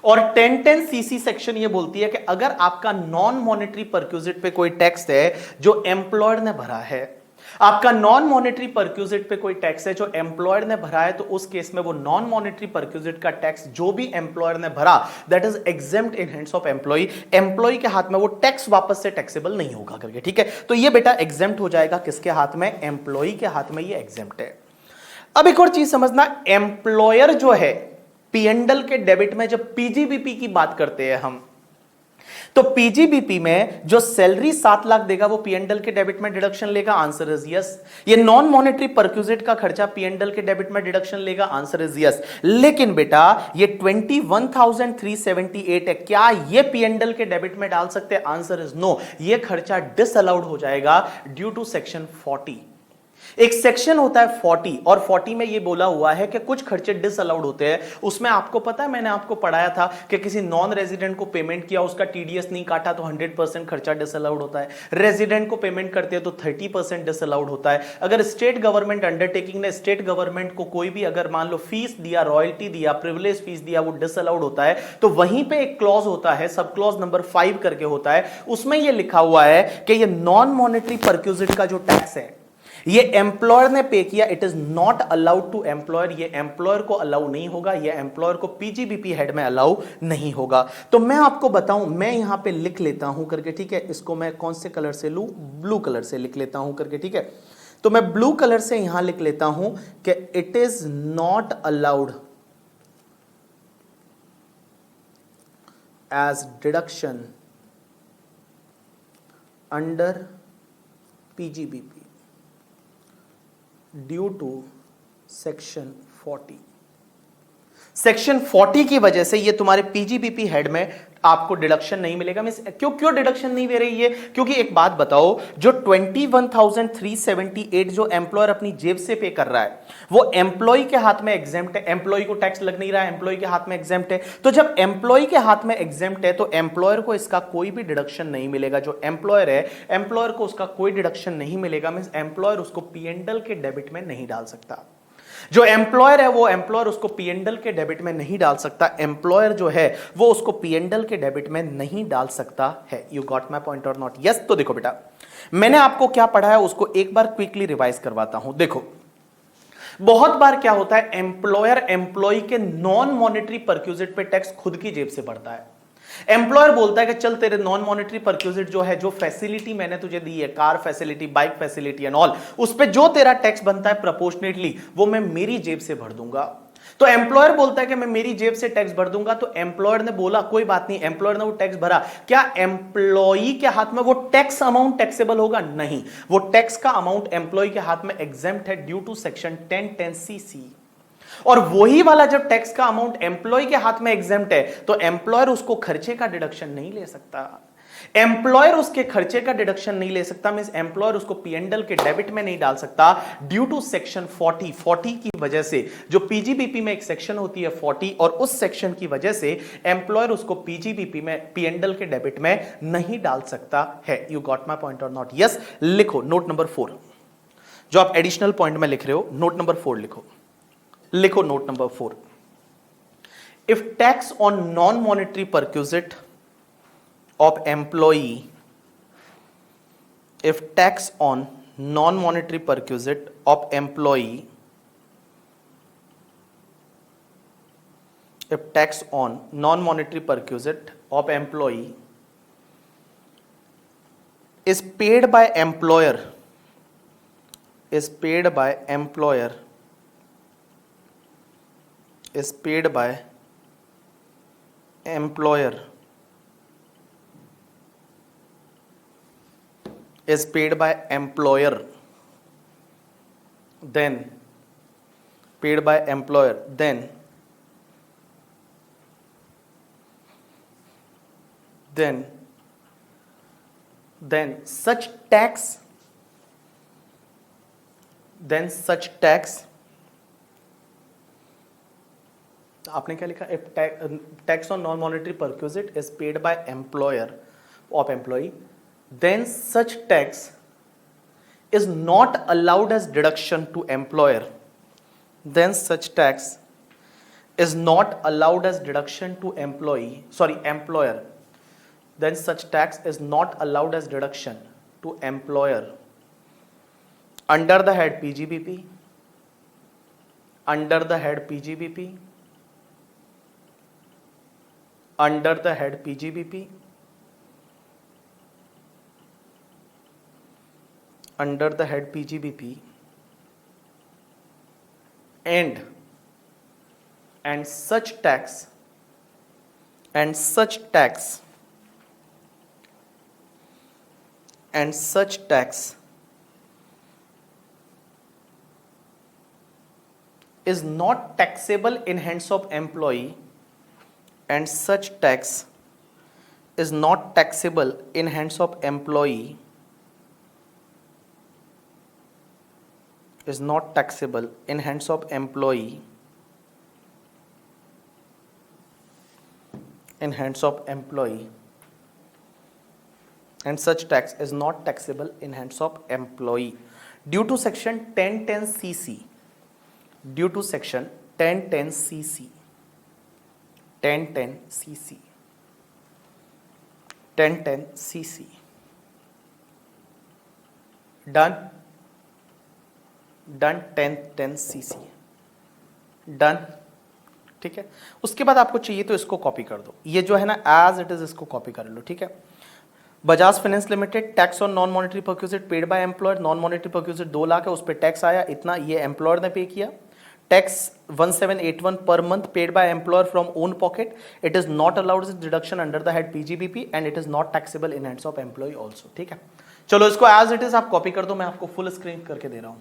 और 1010CC सेक्शन ये बोलती है कि अगर आपका नॉन मॉनेटरी परक्यूजिट पे कोई टैक्स है जो एम्प्लॉयर ने भरा है, आपका नॉन मॉनेटरी परक्यूजिट पे कोई टैक्स है जो एम्प्लॉयर ने भरा है, तो उस केस में वो नॉन मॉनेटरी परक्यूजिट का टैक्स जो भी एम्प्लॉयर ने भरा, that is exempt in hands of employee. Employee के हाथ में वो टैक्स वापस से टैक्सेबल नहीं होगा करके, ठीक है। तो ये बेटा एग्जेम्प्ट हो जाएगा किसके हाथ में? एम्प्लॉय के हाथ में ये एग्जेम्प्ट है। अब एक और चीज समझना, एम्प्लॉयर जो है पीएनडल के डेबिट में जब पीजीबीपी की बात करते हैं हम, तो पीजीबीपी में जो सैलरी 7 लाख देगा वो पीएनडल के डेबिट में डिडक्शन लेगा? Answer is yes. ये नॉन मॉनेटरी परक्यूजिट का खर्चा पीएनडल के डेबिट में डिडक्शन लेगा? Answer is yes. लेकिन बेटा ये 21,378 है, क्या ये पीएनडल के डेबिट में डाल सकते हैं? Answer is no. ये खर्चा डिसअलाउड हो जाएगा ड्यू टू सेक्शन 40। एक सेक्शन होता है 40, और 40 में ये बोला हुआ है कि कुछ खर्चे डिसअलाउड होते हैं। उसमें आपको पता है, मैंने आपको पढ़ाया था कि किसी नॉन रेजिडेंट को पेमेंट किया, उसका टीडीएस नहीं काटा तो 100% खर्चा डिसअलाउड होता है। रेजिडेंट को पेमेंट करते हैं तो 30% डिसअलाउड होता है। अगर स्टेट गवर्नमेंट अंडरटेकिंग ने स्टेट गवर्नमेंट को कोई भी अगर मान लो फीस दिया, रॉयल्टी दिया, प्रिविलेज फीस दिया, वो डिसअलाउड होता है। तो वहीं पे एक क्लॉज होता है, सब क्लॉज नंबर 5 करके होता है, उसमें ये लिखा हुआ है कि ये नॉन मॉनेटरी परक्यूजिट का जो टैक्स है ये एम्प्लॉयर ने पे किया, it is not allowed to employer. ये एम्प्लॉयर को अलाउ नहीं होगा, ये एम्प्लॉयर को पीजीबीपी हेड में अलाउ नहीं होगा। तो मैं आपको बताऊं, मैं यहां पे लिख लेता हूं करके, ठीक है। इसको मैं कौन से कलर से लूं? ब्लू कलर से लिख लेता हूं करके, ठीक है। तो मैं ब्लू कलर से यहां लिख लेता हूं कि it is not allowed as deduction under PGBP due to section 40। Section 40 की वजह से ये तुम्हारे पीजीबीपी हेड में आपको डिडक्शन नहीं मिलेगा। मींस क्यों डिडक्शन नहीं दे रही है? क्योंकि एक बात बताओ, जो 21,378 जो एम्प्लॉयर अपनी जेब से पे कर रहा है वो एम्प्लॉय के हाथ में एग्जेम्प्ट है। एम्प्लॉय को टैक्स लग नहीं रहा है, एम्प्लॉय के हाथ में एग्जेम्प्ट है। तो जब एम्प्लॉय के हाथ में एग्जेम्प्ट है तो एम्प्लॉयर को इसका कोई भी डिडक्शन नहीं मिलेगा। जो एम्प्लॉयर है, एम्प्लॉयर को उसका कोई डिडक्शन नहीं मिलेगा। मींस एम्प्लॉयर उसको पीएनडल के डेबिट में नहीं डाल सकता। जो एम्प्लॉयर है वो एम्प्लॉयर उसको पीएनडल के डेबिट में नहीं डाल सकता। एम्प्लॉयर जो है वो उसको पीएनडल के डेबिट में नहीं डाल सकता है। You got my point or not? Yes. तो देखो बेटा, मैंने आपको क्या पढ़ाया उसको एक बार क्विकली रिवाइज करवाता हूं। देखो, बहुत बार क्या होता है, एम्प्लॉयर एम्प्लॉय के नॉन मॉनेटरी परक्यूजिट पे टैक्स खुद की जेब से भरता है। एम्प्लॉयर बोलता है कि चल तेरे नॉन मॉनेटरी परक्यूजिट जो है, जो फैसिलिटी मैंने तुझे दी है, car facility, bike facility and all, उस पे जो तेरा टैक्स बनता है प्रोपोर्शनेटली वो मैं मेरी जेब से भर दूंगा। तो एम्प्लॉयर बोलता है कि मैं मेरी जेब से टैक्स भर दूंगा। तो एम्प्लॉयर ने बोला कोई बात नहीं, एम्प्लॉयर ने वो टैक्स भरा। क्या एम्प्लॉई के हाथ में वो टैक्स अमाउंट टैक्सेबल होगा? नहीं, वो टैक्स का अमाउंट एम्प्लॉय के हाथ में एग्जेम्प्ट है ड्यू टू सेक्शन 1010CC। और वही वाला जब टैक्स का अमाउंट एम्प्लॉय के हाथ में एग्जेम्प्ट है तो एम्प्लॉयर उसको खर्चे का डिडक्शन नहीं ले सकता। एम्प्लॉयर उसके खर्चे का डिडक्शन नहीं ले सकता, मींस एम्प्लॉयर उसको पीएनडल के डेबिट में नहीं डाल सकता ड्यू टू सेक्शन 40 की वजह से। जो पीजीबीपी में एक सेक्शन होती है 40, और उस सेक्शन की वजह से एम्प्लॉयर उसको पीजीबीपी में पीएनडल के डेबिट में नहीं डाल सकता है। You got my point or not? Yes, लिखो नोट नंबर 4, जो आप एडिशनल पॉइंट में लिख रहे हो, नोट नंबर 4 लिखो। लिखो note number 4, if tax on non monetary perquisite of employee, if tax on non-monetary perquisite of employee, if tax on non-monetary perquisite of employee is paid by employer, is paid by employer, is paid by employer, is paid by employer, then paid by employer, then such tax, आपने क्या लिखा? if tax on non monetary perquisite is paid by employer of employee, then such tax is not allowed as deduction to employer, then such tax is not allowed as deduction to employer, then such tax is not allowed as deduction to employer under the head PGBP, under the head PGBP, under the head PGBP, under the head PGBP, and such tax is not taxable in hands of employee, and such tax is not taxable in hands of employee, is not taxable in hands of employee, in hands of employee, and such tax is not taxable in hands of employee due to section 1010 cc, due to section 1010 cc, 1010 cc, 1010 cc, done, done 1010 cc, done. ठीक है, उसके बाद आपको चाहिए तो इसको copy कर दो, ये जो है ना एज इट इज, इसको कॉपी कर लो। ठीक है, Bajaj finance limited, tax on non monetary perquisite paid by employer, non monetary perquisite 2 lakh है, उस पर टैक्स आया इतना, ये एम्प्लॉयर ने पे किया। Tax 1781 per month paid by employer from own pocket, it is not allowed as deduction under the head PGBP and it is not taxable in hands of employee also। ठीक है, चलो इसको as it is आप copy कर दो, मैं आपको full screen करके दे रहा हूं।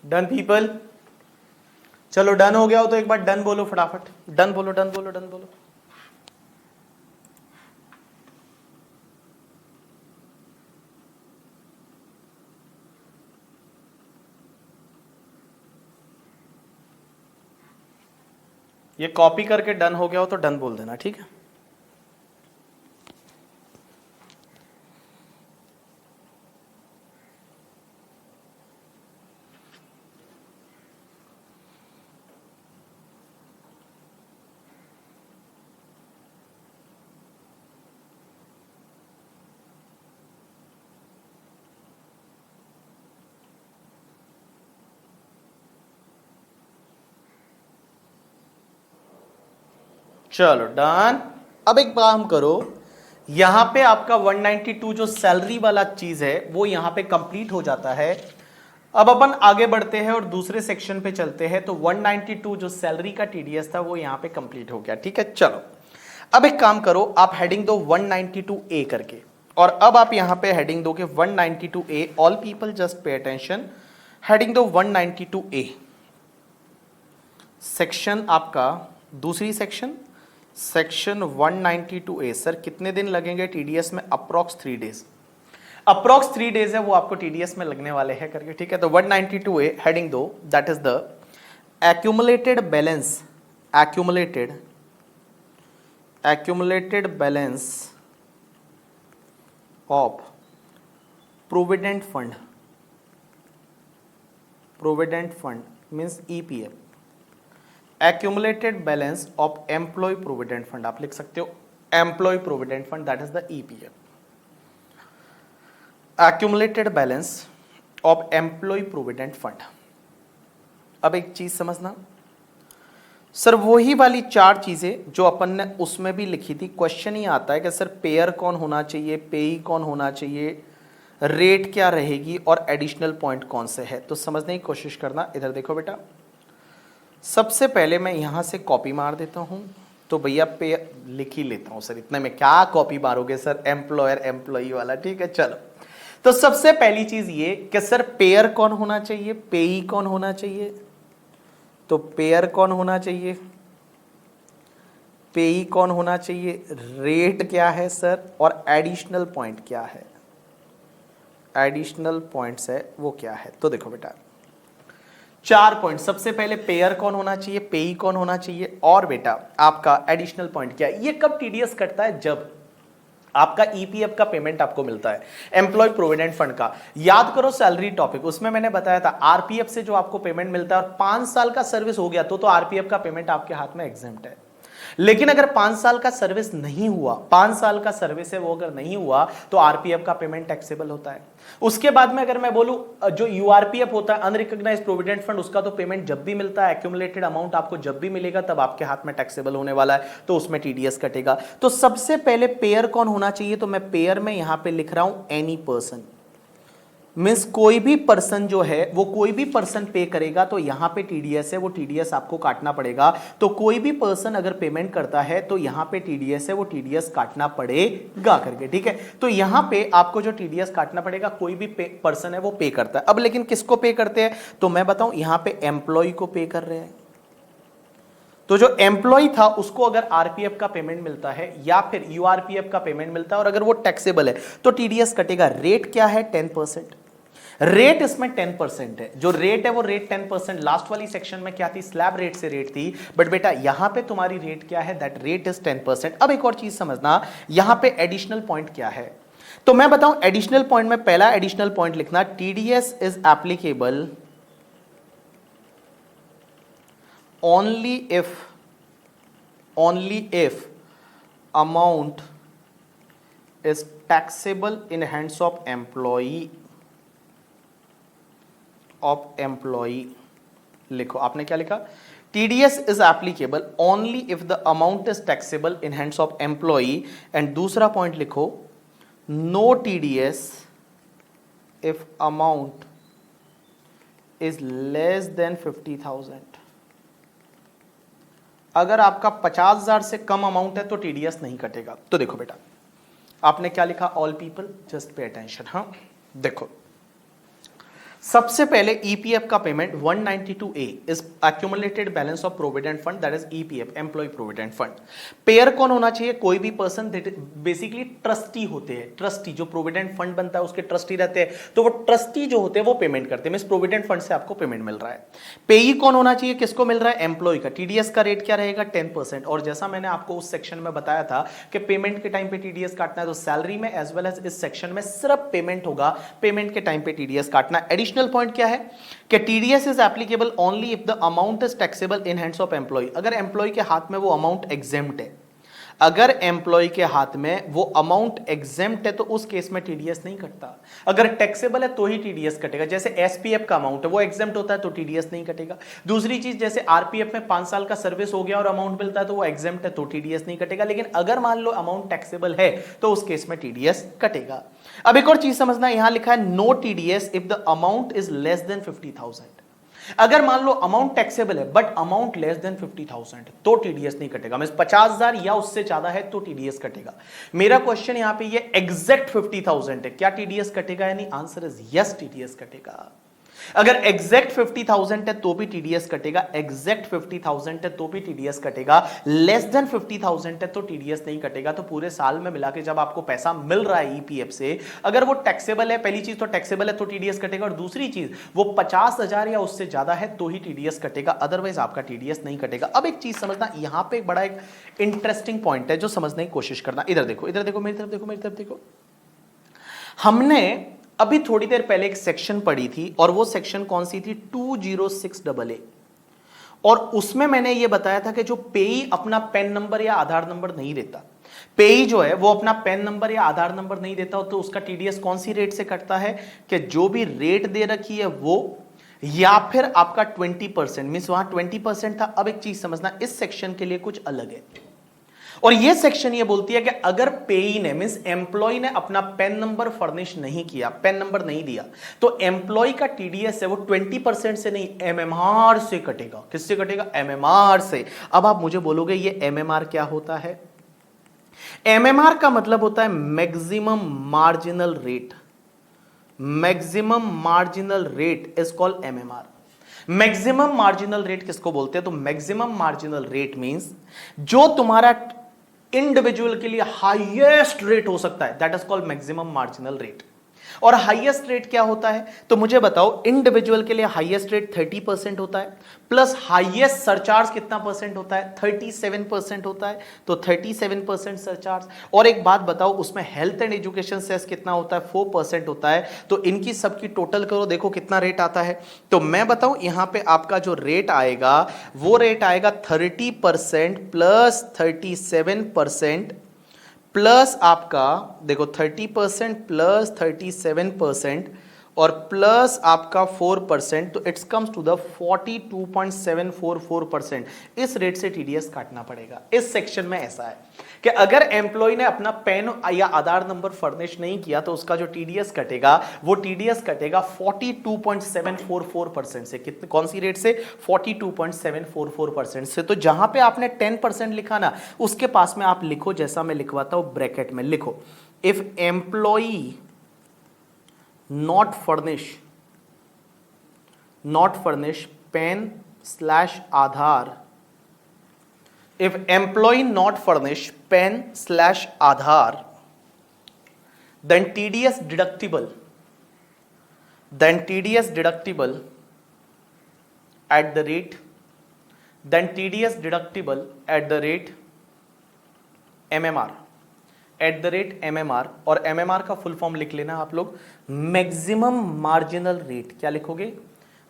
Done people? चलो डन हो गया हो तो एक बार डन बोलो फटाफट, डन बोलो, डन बोलो, डन बोलो। ये कॉपी करके डन हो गया हो तो डन बोल देना, ठीक है? चलो डन। अब एक काम करो, यहां पे आपका 192 जो सैलरी वाला चीज है वो यहां पे कंप्लीट हो जाता है। अब अपन आगे बढ़ते हैं और दूसरे सेक्शन पे चलते हैं। तो 192 जो सैलरी का टीडीएस था वो यहां पे कंप्लीट हो गया, ठीक है? चलो अब एक काम करो, आप हेडिंग दो 192A करके, और अब आप यहां पे हेडिंग दोगे 192A। All people just pay attention, heading दो 192A। सेक्शन आपका दूसरी सेक्शन 192A। सर कितने दिन लगेंगे टीडीएस में? अप्रॉक्स 3 डेज, अप्रॉक्स 3 डेज है वो आपको टीडीएस में लगने वाले हैं करके, ठीक है? तो 192A हेडिंग दो, that is the accumulated balance, accumulated balance of provident fund means EPF, accumulated balance of employee provident fund, आप लिख सकते हो employee provident fund, that is the EPF, accumulated balance of employee provident fund। अब एक चीज समझना sir, वही वाली 4 चीजें जो अपन ने उसमें भी लिखी थी। क्वेश्चन ही आता है कि सर पेयर कौन होना चाहिए, पेई कौन होना चाहिए, रेट क्या रहेगी और एडिशनल पॉइंट कौन से है। तो समझने की कोशिश करना। इधर देखो बेटा, सबसे पहले मैं यहां से कॉपी मार देता हूं। तो भैया पे लिख ही लेता हूं सर, इतने में क्या कॉपी मारोगे सर, एम्प्लॉयर एम्प्लॉई वाला, ठीक है? चलो, तो सबसे पहली चीज ये कि सर पेयर कौन होना चाहिए, पेई कौन होना चाहिए। तो पेयर कौन होना चाहिए, पेई कौन होना चाहिए, रेट क्या है सर, और एडिशनल पॉइंट क्या है, एडिशनल पॉइंट्स है वो क्या है। तो देखो बेटा 4 पॉइंट, सबसे पहले पेयर कौन होना चाहिए, पेई कौन होना चाहिए, और बेटा आपका एडिशनल पॉइंट क्या है। ये कब टीडीएस कटता है? जब आपका ईपीएफ का पेमेंट आपको मिलता है, एम्प्लॉय प्रोविडेंट फंड का। याद करो सैलरी टॉपिक, उसमें मैंने बताया था आरपीएफ से जो आपको पेमेंट मिलता है, और 5 साल का सर्विस हो गया तो आरपीएफ का पेमेंट आपके हाथ में एग्जेम्प्ट है। लेकिन अगर 5 साल का सर्विस नहीं हुआ, 5 साल का सर्विस है वो अगर नहीं हुआ तो आरपीएफ का पेमेंट टैक्सेबल होता है। उसके बाद में अगर मैं बोलूं जो यूआरपीएफ होता है, अनरिकॉग्नाइज्ड प्रोविडेंट फंड, उसका तो पेमेंट जब भी मिलता है, एक्यूमुलेटेड अमाउंट आपको जब भी मिलेगा तब आपके हाथ में टैक्सेबल होने वाला है, तो उसमें टीडीएस कटेगा। तो सबसे पहले पेयर कौन होना चाहिए, तो मैं पेयर में यहां पे लिख रहा हूं एनी पर्सन, मीन्स कोई भी पर्सन जो है वो कोई भी पर्सन पे करेगा तो यहां पे टीडीएस है, वो टीडीएस आपको काटना पड़ेगा। तो कोई भी पर्सन अगर पेमेंट करता है तो यहां पे टीडीएस है, वो टीडीएस काटना पड़ेगा करके, ठीक है? तो यहां पे आपको जो टीडीएस काटना पड़ेगा, कोई भी पर्सन है वो पे करता है। अब लेकिन किसको पे करते हैं, तो मैं बताऊं, यहां पे एम्प्लॉय को पे कर रहे हैं। तो जो एम्प्लॉय था उसको अगर आरपीएफ का पेमेंट मिलता है या फिर यूआरपीएफ का पेमेंट मिलता है और अगर वो टैक्सेबल है तो टीडीएस कटेगा। रेट क्या है, 10%। रेट इसमें 10% है। जो रेट है वो रेट 10%। लास्ट वाली सेक्शन में क्या थी, स्लैब रेट से रेट थी, बट बेटा यहां पे तुम्हारी रेट क्या है, दैट रेट इज 10%। अब एक और चीज समझना, यहां पे एडिशनल पॉइंट क्या है। तो मैं बताऊं एडिशनल पॉइंट में पहला एडिशनल पॉइंट लिखना, TDS is applicable only if amount is taxable in hands of employee लिखो, आपने क्या लिखा, TDS is applicable only if the amount is taxable in hands of employee। And दूसरा पॉइंट लिखो, no TDS if amount is less than 50,000। अगर आपका 50,000 से कम amount है तो टीडीएस नहीं कटेगा। तो देखो बेटा आपने क्या लिखा, all people just pay attention. हाँ देखो सबसे पहले ईपीएफ का payment 192A is accumulated balance of provident fund, that is EPF, employee provident fund. Payer कौन होना चाहिए? कोई भी पर्सन, बेसिकली ट्रस्टी होते हैं। ट्रस्टी जो प्रोविडेंट फंड बनता है उसके ट्रस्टी रहते हैं, तो वो ट्रस्टी जो होते हैं वो पेमेंट करते हैं। मींस प्रोविडेंट फंड से आपको पेमेंट मिल रहा है। पेई कौन होना चाहिए? किसको मिल रहा है? एम्प्लॉय का। टीडीएस का रेट क्या रहेगा? 10%। और जैसा मैंने आपको उस सेक्शन में बताया था कि पेमेंट के टाइम पे टीडीएस काटना है, तो सैलरी में एज वेल एज इस सेक्शन में सिर्फ पेमेंट होगा, पेमेंट के टाइम पे टीडीएस काटना। एडिशनल पॉइंट क्या है कि TDS is applicable only if the amount is taxable in hands of employee. अगर एम्प्लॉय के हाथ में वो अमाउंट एग्जेम्प्ट है, अगर एम्प्लॉय के हाथ में वो अमाउंट एग्जेम्प्ट है तो उस केस में टीडीएस नहीं कटता। अगर टैक्सेबल है तो ही टीडीएस कटेगा। जैसे एसपीएफ का अमाउंट है वो एग्जेम्प्ट होता है तो टीडीएस नहीं कटेगा। दूसरी चीज, जैसे आरपीएफ में 5 साल का सर्विस हो गया और अमाउंट मिलता है तो वो एग्जेम्प्ट है तो टीडीएस नहीं कटेगा। लेकिन अगर मान लो अमाउंट टैक्सेबल है तो उस केस में टीडीएस कटेगा। अब एक और चीज समझना, यहां लिखा है no TDS if the amount is less than 50,000। अगर मान लो अमाउंट टैक्सेबल है बट अमाउंट लेस देन 50,000 तो टीडीएस नहीं कटेगा। मींस 50,000 या उससे ज्यादा है तो टीडीएस कटेगा। मेरा क्वेश्चन यहां पे ये एग्जैक्ट 50,000 है, क्या टीडीएस कटेगा? यानी आंसर इज यस, टीडीएस कटेगा। अगर एग्जैक्ट 50,000 है तो भी टीडीएस कटेगा, एग्जैक्ट 50,000 है तो भी टीडीएस कटेगा, लेस देन 50,000 है तो टीडीएस नहीं कटेगा। तो पूरे साल में मिला के जब आपको पैसा मिल रहा है ईपीएफ से, अगर वो टैक्सेबल है, पहली चीज तो टैक्सेबल है तो टीडीएस कटेगा, और दूसरी चीज वो 50,000 या उससे ज्यादा है तो ही टीडीएस कटेगा, अदरवाइज आपका टीडीएस नहीं कटेगा। अब एक चीज समझना, यहां पर एक बड़ा एक इंटरेस्टिंग पॉइंट है जो समझने की कोशिश करना। इधर देखो, इधर देखो, मेरी तरफ देखो, मेरी तरफ देखो। हमने अभी थोड़ी देर पहले एक सेक्शन पढ़ी थी और वो सेक्शन कौन सी थी? 206AA। और उसमें मैंने ये बताया था कि जो पेई अपना पैन नंबर या आधार नंबर नहीं देता, पेई जो है वो अपना पैन नंबर या आधार नंबर नहीं देता, तो उसका टीडीएस कौन सी रेट से कटता है? कि जो भी रेट दे रखी है वो, या फिर आपका 20%। मींस वहां 20% था। अब एक चीज समझना, इस सेक्शन के लिए कुछ अलग है। और ये सेक्शन ये बोलती है कि अगर पेई ने, मींस एम्प्लॉय ने अपना पैन नंबर फर्निश नहीं किया, पैन नंबर नहीं दिया, तो एम्प्लॉय का टीडीएस है वो 20% से नहीं, एमएमआर से कटेगा। किससे कटेगा? एमएमआर से। अब आप मुझे बोलोगे ये एमएमआर क्या होता है? एमएमआर का मतलब होता है maximum marginal rate. Maximum marginal rate is called MMR. Maximum marginal rate किसको बोलते हैं? तो मैक्सिमम मार्जिनल रेट मींस जो तुम्हारा इंडिविजुअल के लिए हाईएस्ट रेट हो सकता है, that is called maximum marginal rate. और हाईएस्ट रेट क्या होता है? तो मुझे बताओ, इंडिविजुअल के लिए हाईएस्ट रेट 30% होता है, प्लस हाईएस्ट सरचार्ज कितना परसेंट होता है? 37% होता है। तो 37% सरचार्ज। और एक बात बताओ, उसमें हेल्थ एंड एजुकेशन सेस कितना होता है? 4% होता है। तो इनकी सबकी टोटल करो, देखो कितना रेट आता है। तो मैं बताऊं, यहां पे आपका जो रेट आएगा वो रेट आएगा 30% प्लस 37% प्लस आपका देखो 30% प्लस 37% और प्लस आपका 4%, तो इट्स कम्स टू द 42.744%। इस रेट से टीडीएस काटना पड़ेगा। इस सेक्शन में ऐसा है कि अगर एम्प्लॉय ने अपना पैन या आधार नंबर फर्निश नहीं किया तो उसका जो टीडीएस कटेगा वो टीडीएस कटेगा 42.744% से। कितने, कौन सी रेट से? 42.744% से। तो जहां पे आपने 10% लिखा ना, उसके पास में आप लिखो, जैसा मैं लिखवाता हूं, ब्रैकेट में लिखो, if employee not furnish pen/Aadhaar, if employee not furnish pen/Aadhaar, then TDS deductible at the rate MMR, eight the rate MMR। और MMR का फुल फॉर्म लिख लेना आप लोग, मैक्सिमम मार्जिनल रेट। क्या लिखोगे?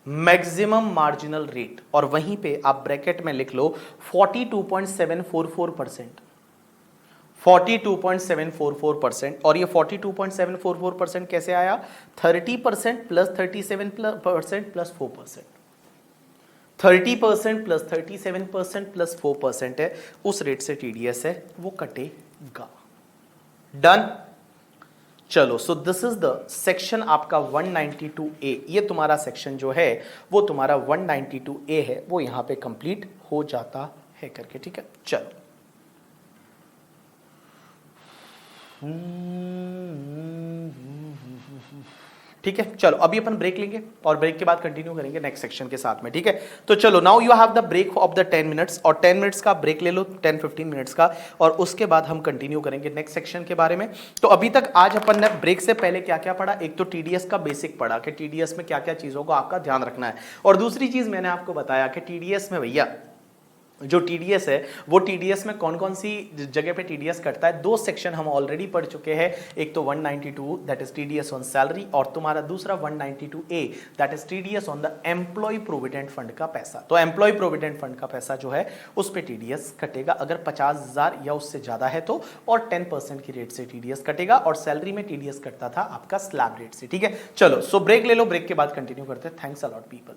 Maximum marginal rate. और वहीं पे आप ब्रैकेट में लिख लो 42.744%। 42.744%। और ये 42.744% कैसे आया? 30% प्लस 37% प्लस 4%। 30% प्लस 37% प्लस 4% है, उस रेट से टीडीएस है वो कटेगा। डन। चलो, so this is the section आपका 192A। ये तुम्हारा सेक्शन जो है वो तुम्हारा 192A है, वो यहां पे कंप्लीट हो जाता है करके। ठीक है, चलो। ठीक है, चलो अभी अपन ब्रेक लेंगे और ब्रेक के बाद कंटिन्यू करेंगे नेक्स्ट सेक्शन के साथ में, ठीक है। तो चलो now you have the break of the 10 minutes, और 10 मिनट्स का ब्रेक ले लो, 10-15 मिनट्स का, और उसके बाद हम कंटिन्यू करेंगे नेक्स्ट सेक्शन के बारे में। तो अभी तक आज अपन ने ब्रेक से पहले क्या क्या पढ़ा, एक तो टीडीएस का बेसिक पढ़ा कि टीडीएस में क्या क्या चीजों को आपका ध्यान रखना है, और दूसरी चीज मैंने आपको बताया कि टीडीएस में भैया जो टीडीएस है वो टीडीएस में कौन कौन सी जगह पे टीडीएस कटता है। 2 सेक्शन हम ऑलरेडी पढ़ चुके हैं, एक तो 192 that is TDS on salary, और तुम्हारा दूसरा 192A that is TDS on the employee provident fund का पैसा। तो एम्प्लॉय प्रोविडेंट फंड का पैसा जो है उस पे टीडीएस कटेगा अगर 50,000 या उससे ज्यादा है तो, और 10% की रेट से टीडीएस कटेगा, और सैलरी में टीडीएस कटता था आपका स्लैब रेट से, ठीक है। चलो सो ब्रेक ले लो, ब्रेक के बाद कंटिन्यू करते हैं। Thanks a lot people.